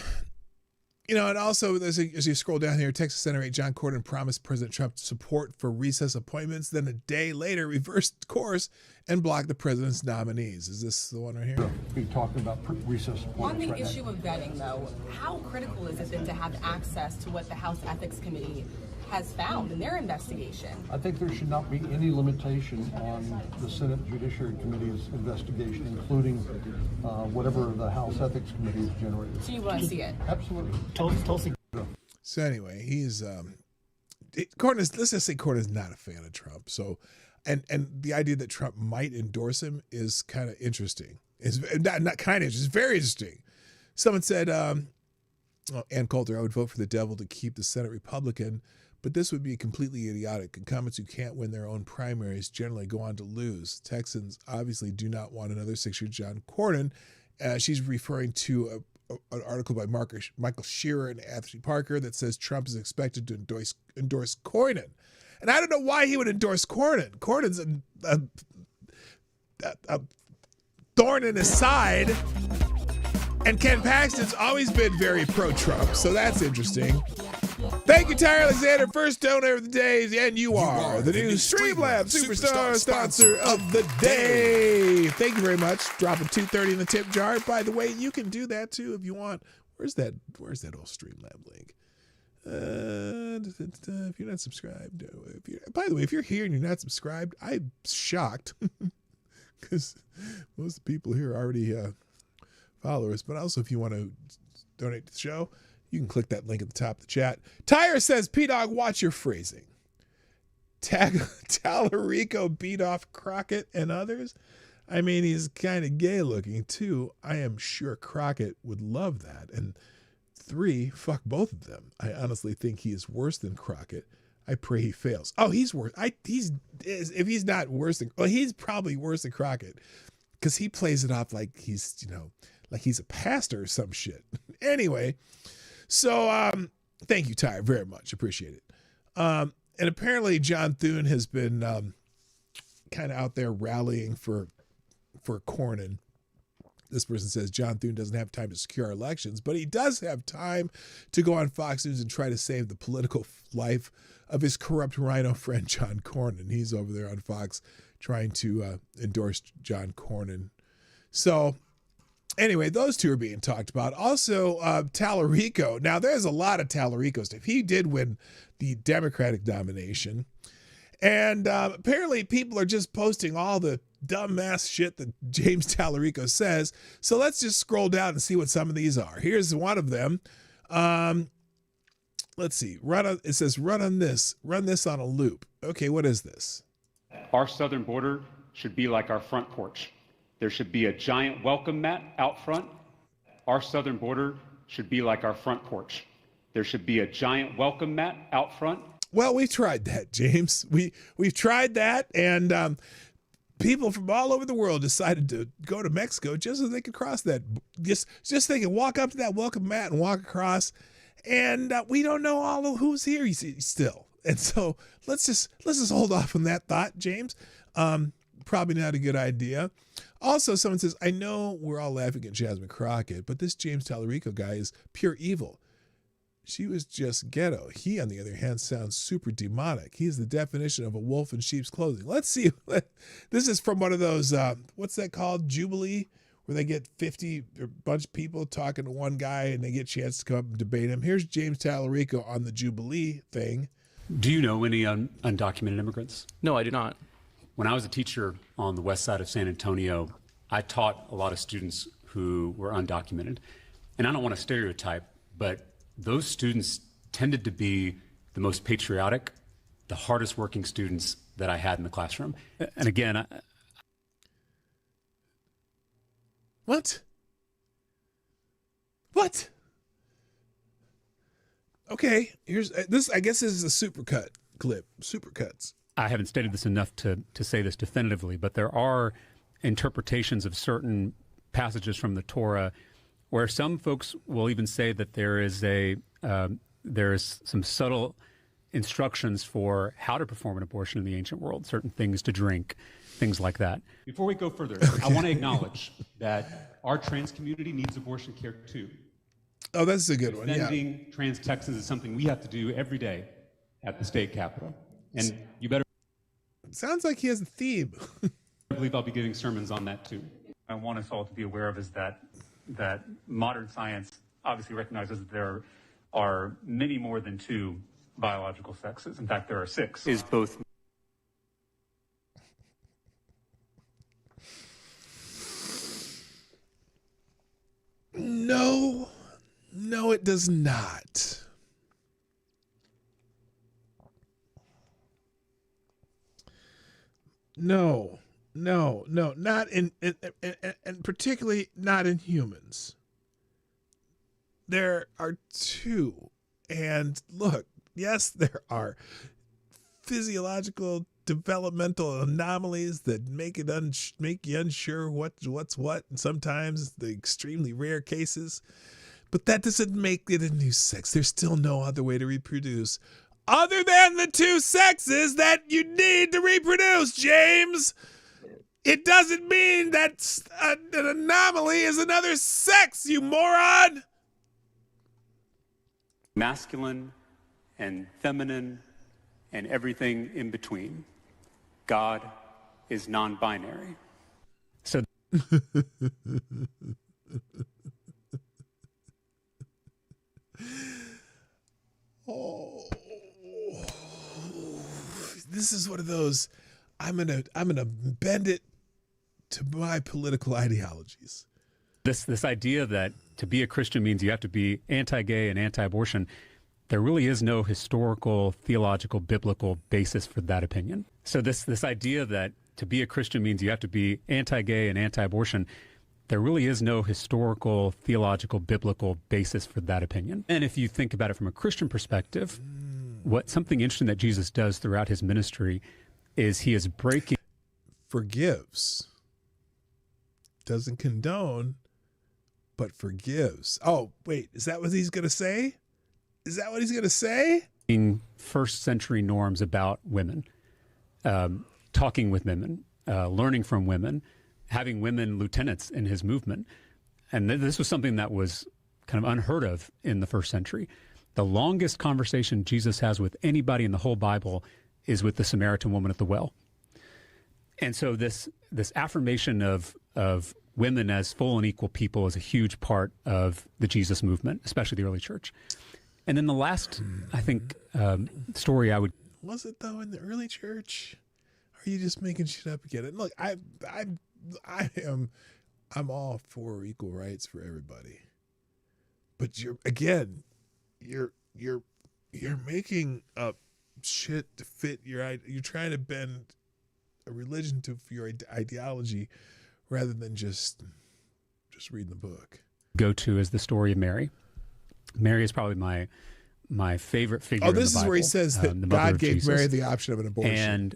also as you scroll down here, Texas Senator John Cornyn promised President Trump support for recess appointments, then a day later reversed course and blocked the president's nominees. Is this the one right here? Be talking about recess appointments. On the issue of vetting, though, how critical is it then to have access to what the House Ethics Committee has found in their investigation? I think there should not be any limitation on the Senate Judiciary Committee's investigation, including whatever the House Ethics Committee has generated. So you want to see it? Absolutely. Totally. So anyway, he's let's just say Cornyn's not a fan of Trump. So, and the idea that Trump might endorse him is kind of interesting. It's not kind of interesting. It's very interesting. Someone said, Ann Coulter, I would vote for the devil to keep the Senate Republican, but this would be completely idiotic. Incumbents who can't win their own primaries generally go on to lose. Texans obviously do not want another 6-year John Cornyn. She's referring to an article by Michael Shearer and Anthony Parker that says Trump is expected to endorse Cornyn. And I don't know why he would endorse Cornyn. Cornyn's a thorn in his side. And Ken Paxton's always been very pro-Trump, so that's interesting. Thank you, Tyre Alexander, first donor of the day, and you are the new Streamlabs Superstar sponsor of the day. Thank you very much. Dropping $2.30 in the tip jar. By the way, you can do that too if you want. Where's that old Streamlab link? If you're not subscribed, by the way, if you're here and you're not subscribed, I'm shocked because most of the people here are already followers. But also, if you want to donate to the show, you can click that link at the top of the chat. Tyre says, P-Dawg, watch your phrasing. Talarico beat off Crockett and others. I mean, he's kind of gay looking too. I am sure Crockett would love that. And 3, fuck both of them. I honestly think he is worse than Crockett. I pray he fails. Oh, he's worse. If he's not worse than, well, he's probably worse than Crockett because he plays it off like he's, like he's a pastor or some shit. Anyway. So, thank you, Tyre, very much. Appreciate it. And apparently John Thune has been kind of out there rallying for Cornyn. This person says John Thune doesn't have time to secure elections, but he does have time to go on Fox News and try to save the political life of his corrupt rhino friend, John Cornyn. He's over there on Fox trying to endorse John Cornyn. So, anyway, those two are being talked about. Also, Talarico. Now, there's a lot of Talarico stuff. He did win the Democratic nomination. And apparently people are just posting all the dumbass shit that James Talarico says. So let's just scroll down and see what some of these are. Here's one of them. Let's see. It says run this on a loop. Okay, what is this? Our southern border should be like our front porch. There should be a giant welcome mat out front. Our southern border should be like our front porch. There should be a giant welcome mat out front. Well, we tried that, James. We've tried that, and people from all over the world decided to go to Mexico just so they could cross that. Just they could walk up to that welcome mat and walk across. And we don't know all of who's here still. And so let's just hold off on that thought, James. Probably not a good idea. Also, someone says, I know we're all laughing at Jasmine Crockett, but this James Talarico guy is pure evil. She was just ghetto. He, on the other hand, sounds super demonic. He's the definition of a wolf in sheep's clothing. Let's see. This is from one of those, what's that called? Jubilee, where they get 50 or a bunch of people talking to one guy and they get a chance to come up and debate him. Here's James Talarico on the Jubilee thing. Do you know any undocumented immigrants? No, I do not. When I was a teacher on the west side of San Antonio, I taught a lot of students who were undocumented. And I don't want to stereotype, but those students tended to be the most patriotic, the hardest working students that I had in the classroom. And again, What? Okay, here's this. I guess this is a supercut clip. Supercuts. I haven't stated this enough to say this definitively, but there are interpretations of certain passages from the Torah where some folks will even say that there is some subtle instructions for how to perform an abortion in the ancient world, certain things to drink, things like that. Before we go further, I want to acknowledge that our trans community needs abortion care too. Oh, that's a good one. Defending trans Texans is something we have to do every day at the state capitol. And you better. Sounds like he has a theme. I believe I'll be giving sermons on that too. I want us all to be aware of is that modern science obviously recognizes that there are many more than two biological sexes. In fact, there are 6. Is both. No, it does not. No, not in, and particularly not in humans. There are 2, and look, yes, there are physiological developmental anomalies that make you unsure what's what, and sometimes the extremely rare cases. But that doesn't make it a new sex. There's still no other way to reproduce other than the 2 sexes that you need to reproduce, James. It doesn't mean that an anomaly is another sex, you moron. Masculine and feminine and everything in between. God is non-binary. So this is one of those, I'm gonna bend it to my political ideologies. This idea that to be a Christian means you have to be anti-gay and anti-abortion, there really is no historical, theological, biblical basis for that opinion. So this idea that to be a Christian means you have to be anti-gay and anti-abortion, there really is no historical, theological, biblical basis for that opinion. And if you think about it from a Christian perspective, something interesting that Jesus does throughout his ministry is he is breaking. Forgives. Doesn't condone, but forgives. Oh, wait, is that what he's going to say? Is that what he's going to say? First century norms about women, talking with women, learning from women, having women lieutenants in his movement. And this was something that was kind of unheard of in the first century. The longest conversation Jesus has with anybody in the whole Bible is with the Samaritan woman at the well. And so this affirmation of women as full and equal people is a huge part of the Jesus movement, especially the early church. And then the last, I think, story I would... Was it, though, in the early church? Are are you just making shit up again? And look, I'm all for equal rights for everybody. But you're making up shit to fit you're trying to bend a religion to your ideology rather than just reading the book. Go to is the story of Mary. Mary is probably my favorite figure. Oh, this in the is where he Bible, says that God gave Jesus. Mary the option of an abortion. And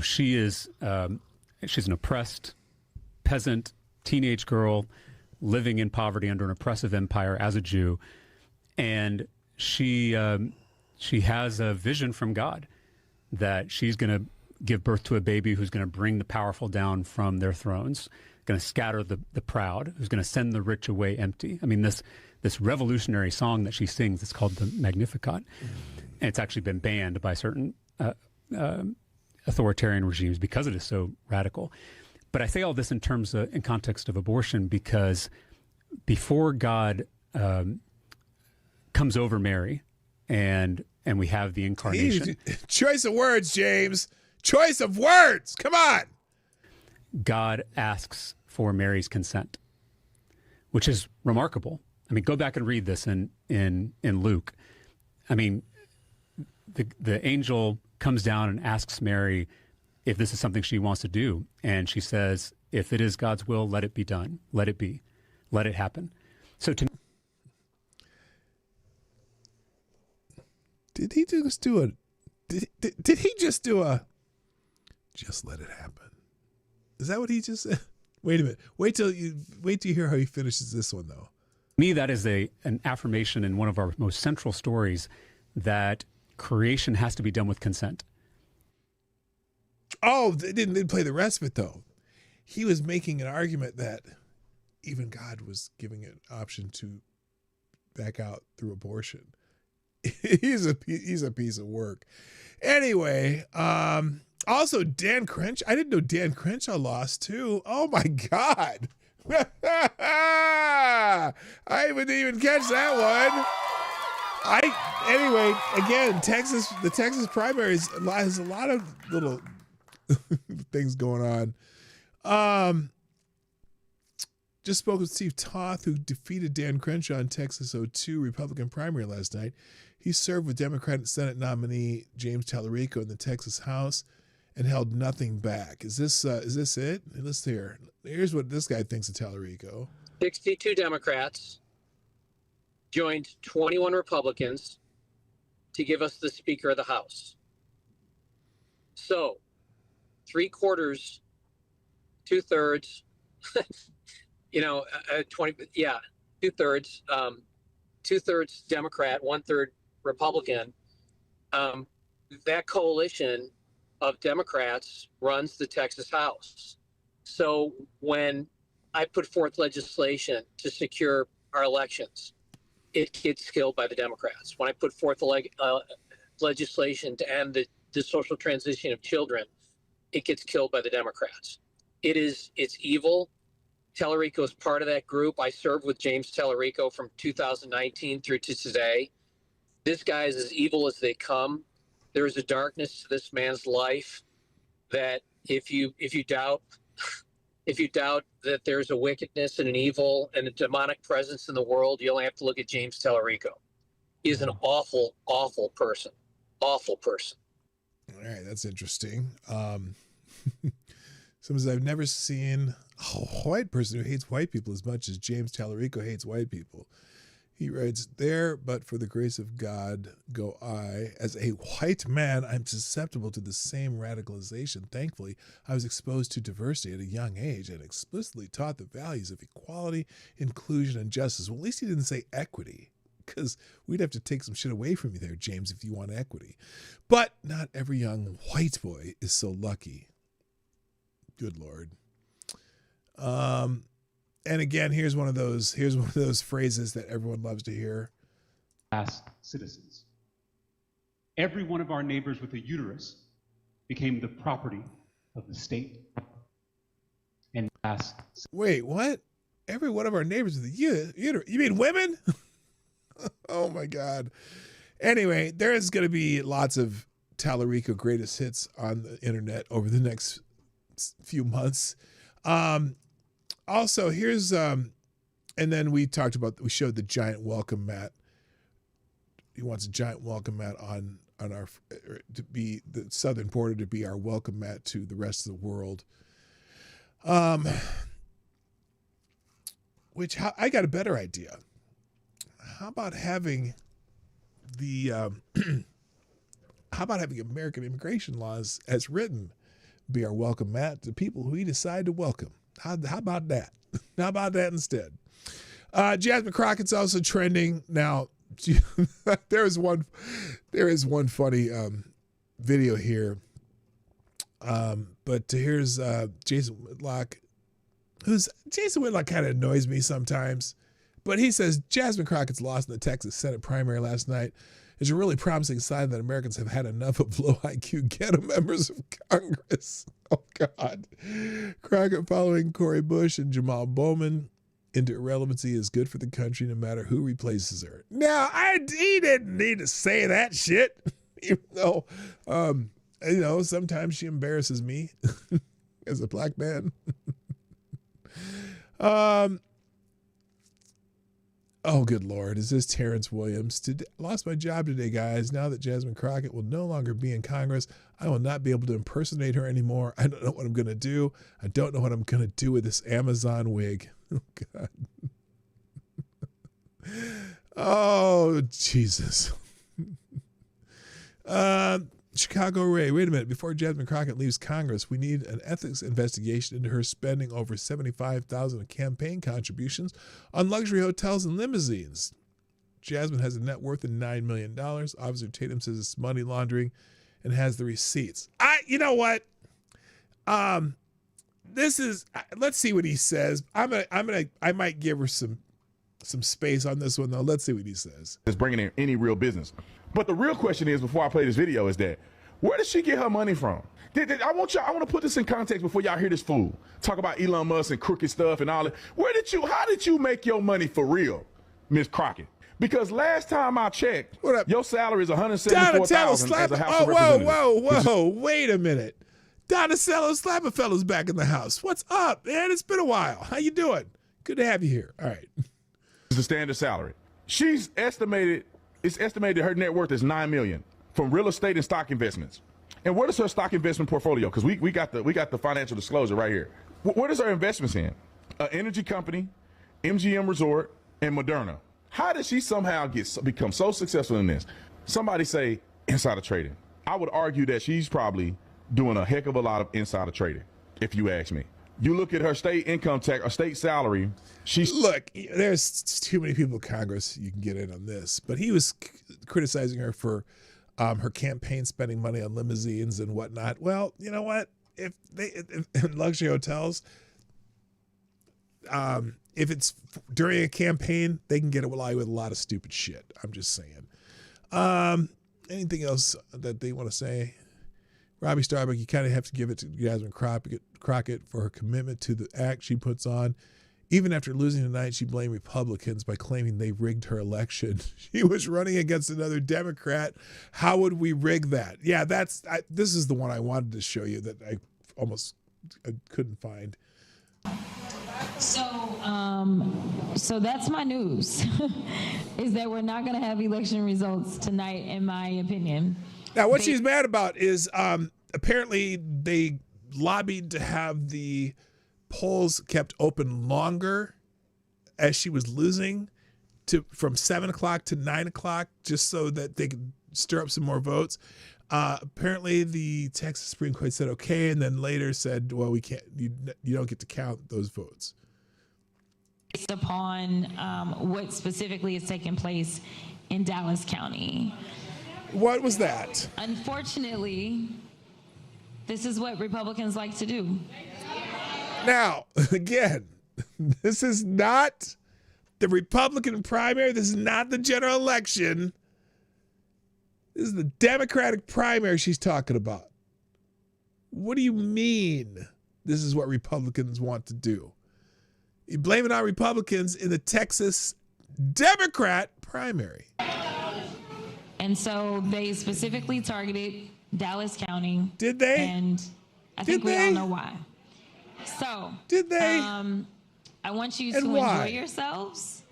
she is she's an oppressed peasant teenage girl living in poverty under an oppressive empire as a Jew, and she has a vision from God that she's going to give birth to a baby who's going to bring the powerful down from their thrones, going to scatter the proud, who's going to send the rich away empty. I mean, this revolutionary song that she sings, it's called the Magnificat, and it's actually been banned by certain authoritarian regimes because it is so radical. But I say all this in context of abortion because before God comes over Mary and we have the incarnation. Choice of words, James. Choice of words. Come on. God asks for Mary's consent, which is remarkable. I mean, go back and read this in Luke. I mean, the angel comes down and asks Mary if this is something she wants to do. And she says, if it is God's will, let it be done. Let it be. Let it happen. So to Did he just do a did he just do a just let it happen? Is that what he just said? Wait a minute. Wait till you hear how he finishes this one though. To me, that is an affirmation in one of our most central stories that creation has to be done with consent. Oh, they didn't play the rest of it though. He was making an argument that even God was giving an option to back out through abortion. He's a piece of work. Anyway, also Dan Crenshaw. I didn't know Dan Crenshaw lost too. Oh my God. I wouldn't even catch that one. Anyway, again, the Texas primaries has a lot of little things going on. Just spoke with Steve Toth, who defeated Dan Crenshaw in Texas 02 Republican primary last night. He served with Democratic Senate nominee James Talarico in the Texas House and held nothing back. Is this it? Let's hear. Here's what this guy thinks of Talarico. 62 Democrats joined 21 Republicans to give us the Speaker of the House. So, 3/4, 2/3, 2/3, 2/3 Democrat, 1/3 Republican. That coalition of Democrats runs the Texas House. So when I put forth legislation to secure our elections, it gets killed by the Democrats. When I put forth legislation to end the social transition of children, it gets killed by the Democrats. It's evil. Talarico is part of that group. I served with James Talarico from 2019 through to today. This guy is as evil as they come. There is a darkness to this man's life that if you doubt that there's a wickedness and an evil and a demonic presence in the world, you only have to look at James Talarico. He is an awful, awful person. Awful person. All right, that's interesting. Sometimes I've never seen a white person who hates white people as much as James Talarico hates white people. He writes, there, but for the grace of God, go I. As a white man, I'm susceptible to the same radicalization. Thankfully, I was exposed to diversity at a young age and explicitly taught the values of equality, inclusion, and justice. Well, at least he didn't say equity, because we'd have to take some shit away from you there, James, if you want equity. But not every young white boy is so lucky. Good Lord. And again, here's one of those phrases that everyone loves to hear. As citizens, every one of our neighbors with a uterus became the property of the state. And wait, what? Every one of our neighbors with a uterus? You mean women? Oh my God. Anyway, there is going to be lots of Talarico greatest hits on the internet over the next few months. Also, here's and then we showed the giant welcome mat. He wants a giant welcome mat on our to be the southern border to be our welcome mat to the rest of the world. Which I got a better idea. How about having the how about having American immigration laws as written be our welcome mat to people who we decide to welcome? How about that? How about that instead? Jasmine Crockett's also trending now. There is one funny video here, but here's Jason Whitlock. Jason Whitlock kind of annoys me sometimes, but he says Jasmine Crockett's loss in the Texas Senate primary last night is a really promising sign that Americans have had enough of low IQ ghetto members of Congress. Oh God, Crockett following Cori Bush and Jamal Bowman into irrelevancy is good for the country no matter who replaces her. Now, he didn't need to say that shit, even though, sometimes she embarrasses me as a black man. Oh, good Lord. Is this Terrence Williams? Lost my job today, guys. Now that Jasmine Crockett will no longer be in Congress, I will not be able to impersonate her anymore. I don't know what I'm going to do. I don't know what I'm going to do with this Amazon wig. Oh, God. Oh, Jesus. Chicago Ray, wait a minute. Before Jasmine Crockett leaves Congress, we need an ethics investigation into her spending over $75,000 in campaign contributions on luxury hotels and limousines. Jasmine has a net worth of $9 million. Officer Tatum says it's money laundering and has the receipts. You know what? Let's see what he says. I might give her some space on this one though. Let's see what he says. It's bringing in any real business. But the real question is, before I play this video, is that where does she get her money from? I want to put this in context before y'all hear this fool talk about Elon Musk and crooked stuff and all that. How did you make your money for real, Miss Crockett? Because last time I checked, your salary is $174,000 as a House of Representatives. Whoa, wait a minute. Donatello Slapperfellow's back in the house. What's up, man? It's been a while. How you doing? Good to have you here. All right. It's the standard salary. It's estimated her net worth is $9 million from real estate and stock investments. And what is her stock investment portfolio? Because we got the financial disclosure right here. What is her investments in? An energy company, MGM Resort, and Moderna. How did she somehow become so successful in this? Somebody say insider trading. I would argue that she's probably doing a heck of a lot of insider trading, if you ask me. You look at her state income tax or state salary. Look, there's too many people in Congress you can get in on this, but he was criticizing her for her campaign spending money on limousines and whatnot. Well, you know what? If in luxury hotels, if it's during a campaign, they can get away with a lot of stupid shit. I'm just saying. Anything else that they want to say? Robbie Starbuck, you kind of have to give it to Jasmine Crockett for her commitment to the act she puts on. Even after losing tonight, she blamed Republicans by claiming they rigged her election. She was running against another Democrat. How would we rig that? Yeah, this is the one I wanted to show you that I couldn't find. So that's my news, is that we're not going to have election results tonight, in my opinion. Now, what she's mad about is apparently they lobbied to have the polls kept open longer as she was losing from 7 o'clock to 9 o'clock, just so that they could stir up some more votes. Apparently the Texas Supreme Court said okay, and then later said, well, we can't, you don't get to count those votes. Based upon what specifically is taking place in Dallas County. What was that? Unfortunately, this is what Republicans like to do. Now, again, this is not the Republican primary. This is not the general election. This is the Democratic primary she's talking about. What do you mean this is what Republicans want to do? You blame it on Republicans in the Texas Democrat primary. And so they specifically targeted Dallas County. Did they? And I think we all know why. So, did they? I want you And to why? enjoy yourselves,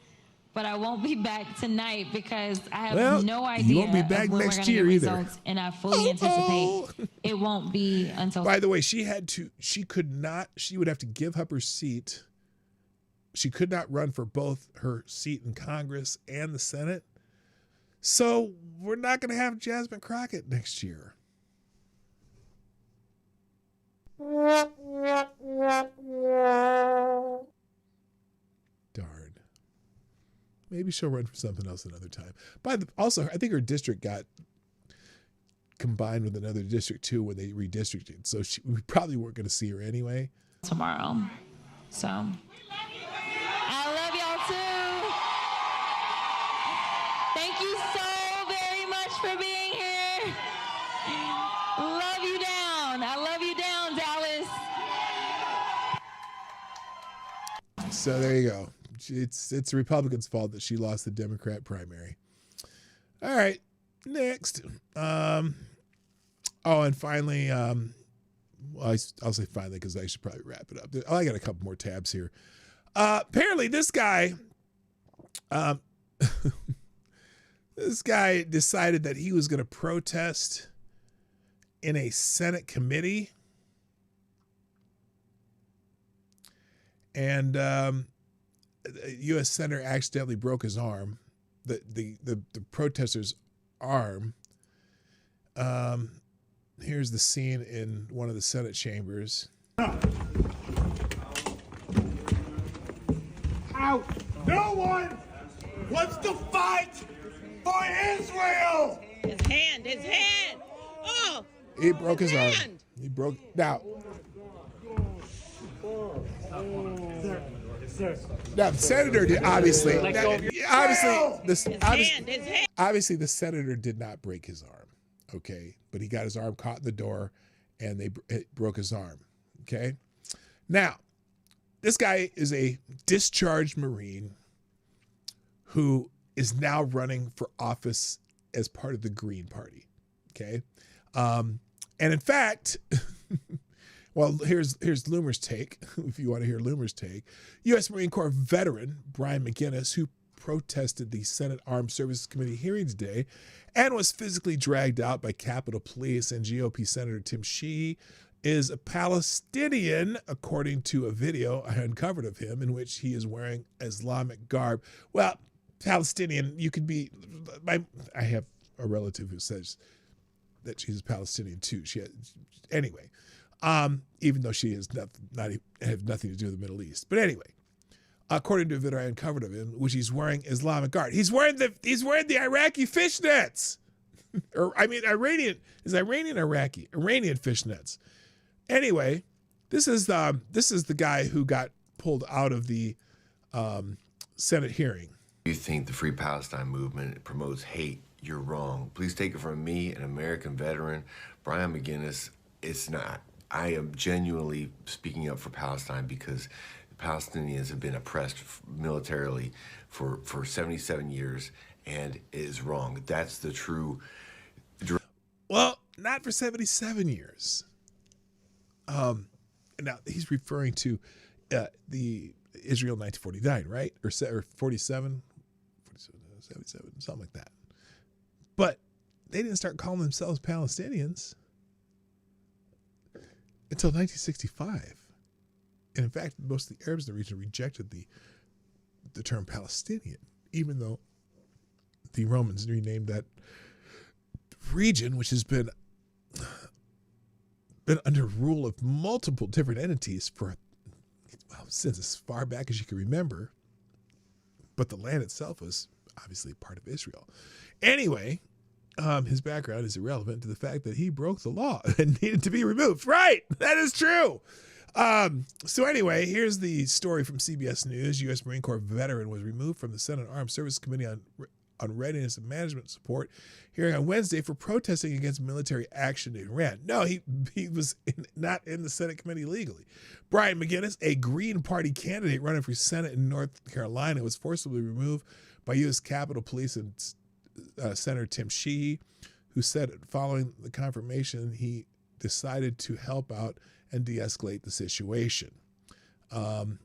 but I won't be back tonight because I have Well, no you idea won't be back of when next we're gonna year get either. results, and I fully anticipate it won't be until. By the way, she would have to give up her seat. She could not run for both her seat in Congress and the Senate. So we're not going to have Jasmine Crockett next year. Darn. Maybe she'll run for something else another time. Also, I think her district got combined with another district too when they redistricted. So we probably weren't going to see her anyway. Tomorrow. So I love y'all too. Thank you so very much for being here. Love you down. I love you down, Dallas. So there you go. It's the Republicans' fault that she lost the Democrat primary. All right, next. And finally, I'll say finally because I should probably wrap it up. I got a couple more tabs here. Apparently, this guy, this guy decided that he was going to protest in a Senate committee, and a U.S. senator accidentally broke his arm, the protester's arm. Here's the scene in one of the Senate chambers. Out! No one wants to fight for Israel! His hand! Oh! He broke his arm. He broke. Now, the senator did obviously the senator did not break his arm. Okay, but he got his arm caught in the door, and it broke his arm. Okay, now this guy is a discharged Marine who is now running for office as part of the Green Party. Okay, and in fact. Well, here's Loomer's take, if you want to hear Loomer's take. U.S. Marine Corps veteran Brian McGinnis, who protested the Senate Armed Services Committee hearing today and was physically dragged out by Capitol Police and GOP Senator Tim Sheehy, is a Palestinian, according to a video I uncovered of him in which he is wearing Islamic garb. Well, Palestinian, you could be... I have a relative who says that she's Palestinian too. Anyway... even though she has have nothing to do with the Middle East. But anyway, according to a video I uncovered of him, which he's wearing Islamic garb. He's wearing the Iraqi fishnets. Iranian fishnets. Anyway, this is the guy who got pulled out of the Senate hearing. You think the Free Palestine movement promotes hate? You're wrong. Please take it from me, an American veteran, Brian McGinnis. It's not. I am genuinely speaking up for Palestine because the Palestinians have been oppressed militarily for 77 years, and it is wrong. That's the true... Well, not for 77 years. Now, he's referring to the Israel 1949, right? Or 47, 77, something like that. But they didn't start calling themselves Palestinians until 1965. And in fact, most of the Arabs in the region rejected the term Palestinian, even though the Romans renamed that region, which has been under rule of multiple different entities since as far back as you can remember. But the land itself was obviously part of Israel. Anyway, his background is irrelevant to the fact that he broke the law and needed to be removed. Right. That is true. So anyway, here's the story from CBS News. U.S. Marine Corps veteran was removed from the Senate Armed Services Committee on Readiness and Management Support hearing on Wednesday for protesting against military action in Iran. No, he was not in the Senate committee legally. Brian McGinnis, a Green Party candidate running for Senate in North Carolina, was forcibly removed by U.S. Capitol Police and Senator Tim Sheehy, who said following the confirmation, he decided to help out and de-escalate the situation. And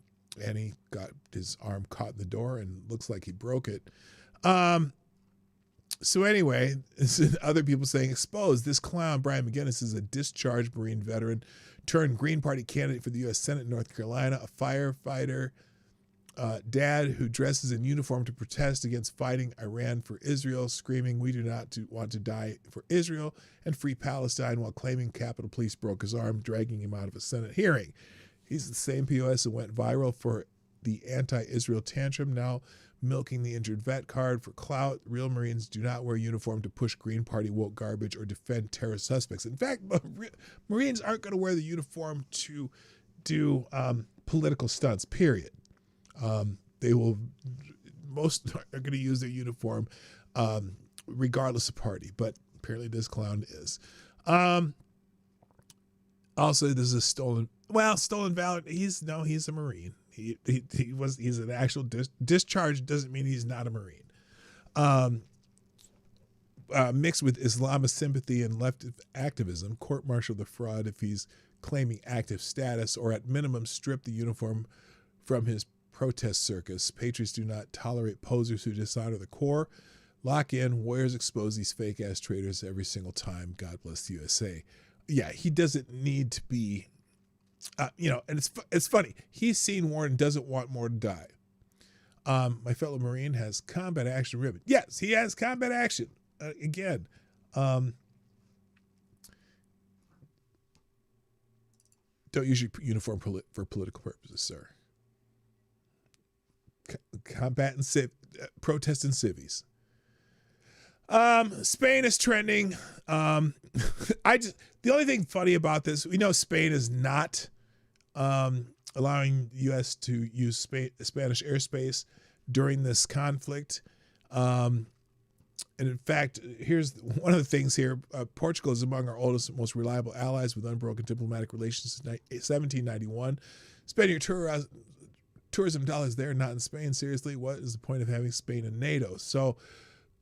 he got his arm caught in the door and looks like he broke it. So anyway, other people saying exposed. This clown, Brian McGinnis, is a discharged Marine veteran turned Green Party candidate for the U.S. Senate in North Carolina, a firefighter dad who dresses in uniform to protest against fighting Iran for Israel, screaming, "We do not want to die for Israel and free Palestine," while claiming Capitol Police broke his arm, dragging him out of a Senate hearing. He's the same POS who went viral for the anti-Israel tantrum, now milking the injured vet card for clout. Real Marines do not wear uniform to push Green Party woke garbage or defend terror suspects. In fact, Marines aren't going to wear the uniform to do political stunts, period. Most are going to use their uniform regardless of party, but apparently this clown is. Also, this is a stolen valor. He's a Marine. He's an actual discharge. Doesn't mean he's not a Marine. Mixed with Islamist sympathy and left activism, court-martial the fraud if he's claiming active status, or at minimum strip the uniform from his protest circus. Patriots do not tolerate posers who dishonor the core. Lock in, warriors expose these fake-ass traitors every single time. God bless the USA. Yeah, he doesn't need to be, and it's funny. He's seen war and doesn't want more to die. My fellow Marine has combat action ribbon. Yes, he has combat action. Again, don't use your uniform for political purposes, sir. Combat and protest and civvies. Spain is trending. The only thing funny about this, we know Spain is not allowing the U.S. to use Spanish airspace during this conflict. And in fact, here's one of the things here. Portugal is among our oldest and most reliable allies with unbroken diplomatic relations since 1791. Spend your tourism dollars there, not in Spain. Seriously, what is the point of having Spain in NATO? So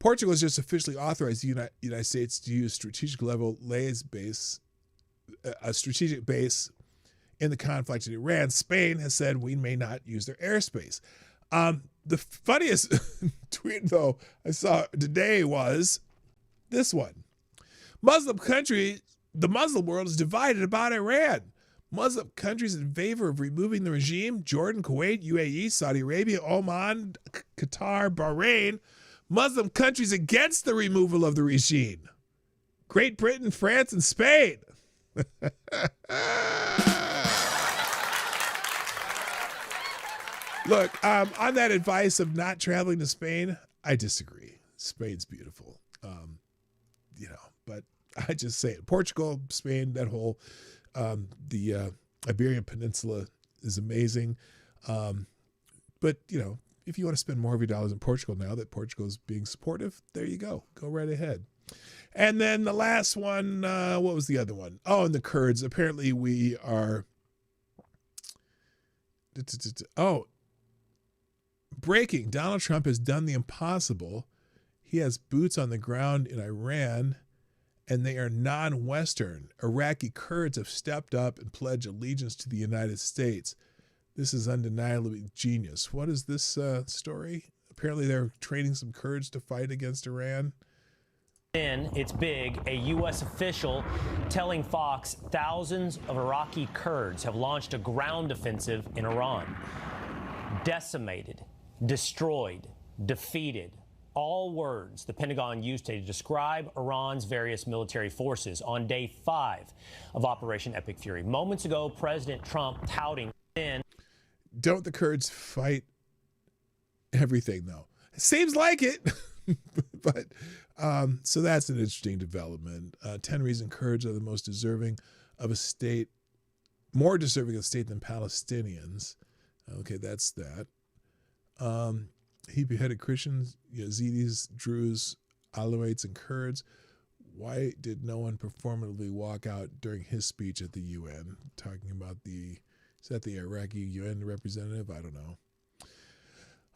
Portugal has just officially authorized the United States to use strategic base in the conflict in Iran. Spain has said we may not use their airspace. The funniest tweet, though, I saw today was this one. The Muslim world is divided about Iran. Muslim countries in favor of removing the regime: Jordan, Kuwait, UAE, Saudi Arabia, Oman, Qatar, Bahrain. Muslim countries against the removal of the regime: Great Britain, France, and Spain. Look, on that advice of not traveling to Spain, I disagree. Spain's beautiful, but I just say it. Portugal, Spain, that whole the Iberian Peninsula is amazing. But if you want to spend more of your dollars in Portugal now that Portugal is being supportive, there you go. Go right ahead. And then the last one, what was the other one? Oh, and the Kurds. Apparently we are... breaking. Donald Trump has done the impossible. He has boots on the ground in Iran, and they are non-Western. Iraqi Kurds have stepped up and pledged allegiance to the United States. This is undeniably genius. What is this story? Apparently they're training some Kurds to fight against Iran. Then it's big. A U.S. official telling Fox thousands of Iraqi Kurds have launched a ground offensive in Iran. Decimated, destroyed, defeated. All words the Pentagon used to describe Iran's various military forces on day 5 of Operation Epic Fury. Moments ago, President Trump touting in. Don't the Kurds fight everything, though? It seems like it. But so that's an interesting development. 10 reasons Kurds are the most deserving of a state, more deserving of a state than Palestinians. Okay, that's that. He beheaded Christians, Yazidis, Druze, Alawites, and Kurds. Why did no one performatively walk out during his speech at the UN? Talking about is that the Iraqi UN representative? I don't know.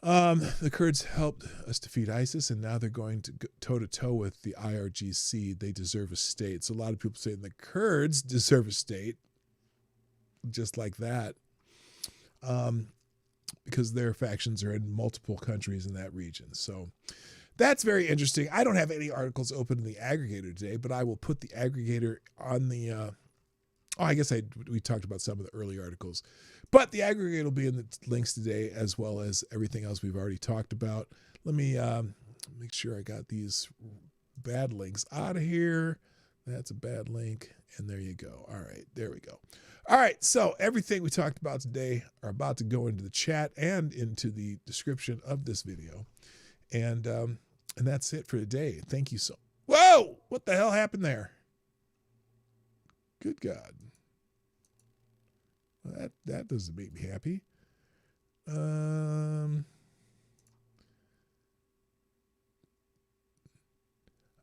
The Kurds helped us defeat ISIS, and now they're going to go toe-to-toe with the IRGC. They deserve a state. So a lot of people say the Kurds deserve a state, just like that, because their factions are in multiple countries in that region. So that's very interesting. I don't have any articles open in the aggregator today, but I will put the aggregator on the I guess we talked about some of the early articles. But the aggregator will be in the links today, as well as everything else we've already talked about. Let me make sure I got these bad links out of here. That's a bad link. And there you go. All right, there we go. All right, so everything we talked about today are about to go into the chat and into the description of this video. And that's it for today. Thank you so much. Whoa! What the hell happened there? Good God. Well, that doesn't make me happy.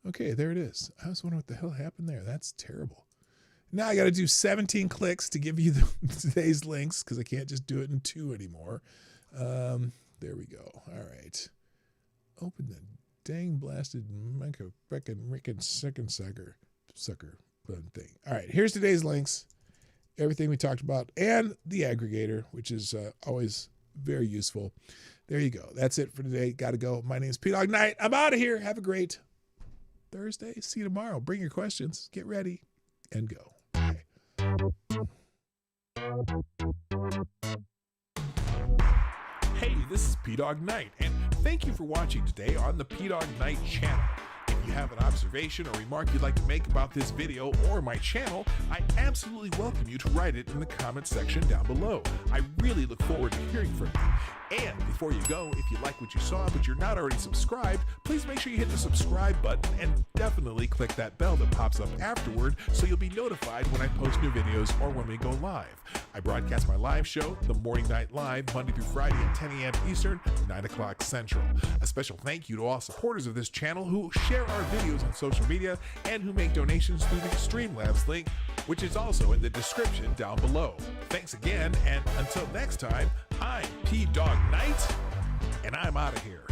Okay, there it is. I was wondering what the hell happened there. That's terrible. Now I got to do 17 clicks to give you today's links, because I can't just do it in 2 anymore. There we go. All right. Open the dang blasted frickin' sucker thing. All right, here's today's links. Everything we talked about, and the aggregator, which is always very useful. There you go. That's it for today. Got to go. My name is PDawgKnight. I'm out of here. Have a great Thursday. See you tomorrow. Bring your questions. Get ready and go. Bye. Hey, this is PDawgKnight, and thank you for watching today on the PDawgKnight channel. If you have an observation or remark you'd like to make about this video or my channel, I absolutely welcome you to write it in the comment section down below. I really look forward to hearing from you. And before you go, if you like what you saw but you're not already subscribed, please make sure you hit the subscribe button and definitely click that bell that pops up afterward so you'll be notified when I post new videos or when we go live. I broadcast my live show, The Morning Night Live, Monday through Friday at 10 a.m. Eastern, 9 o'clock Central. A special thank you to all supporters of this channel who share our videos on social media and who make donations through the Streamlabs link, which is also in the description down below. Thanks again, and until next time, I'm PDawgKnight, and I'm out of here.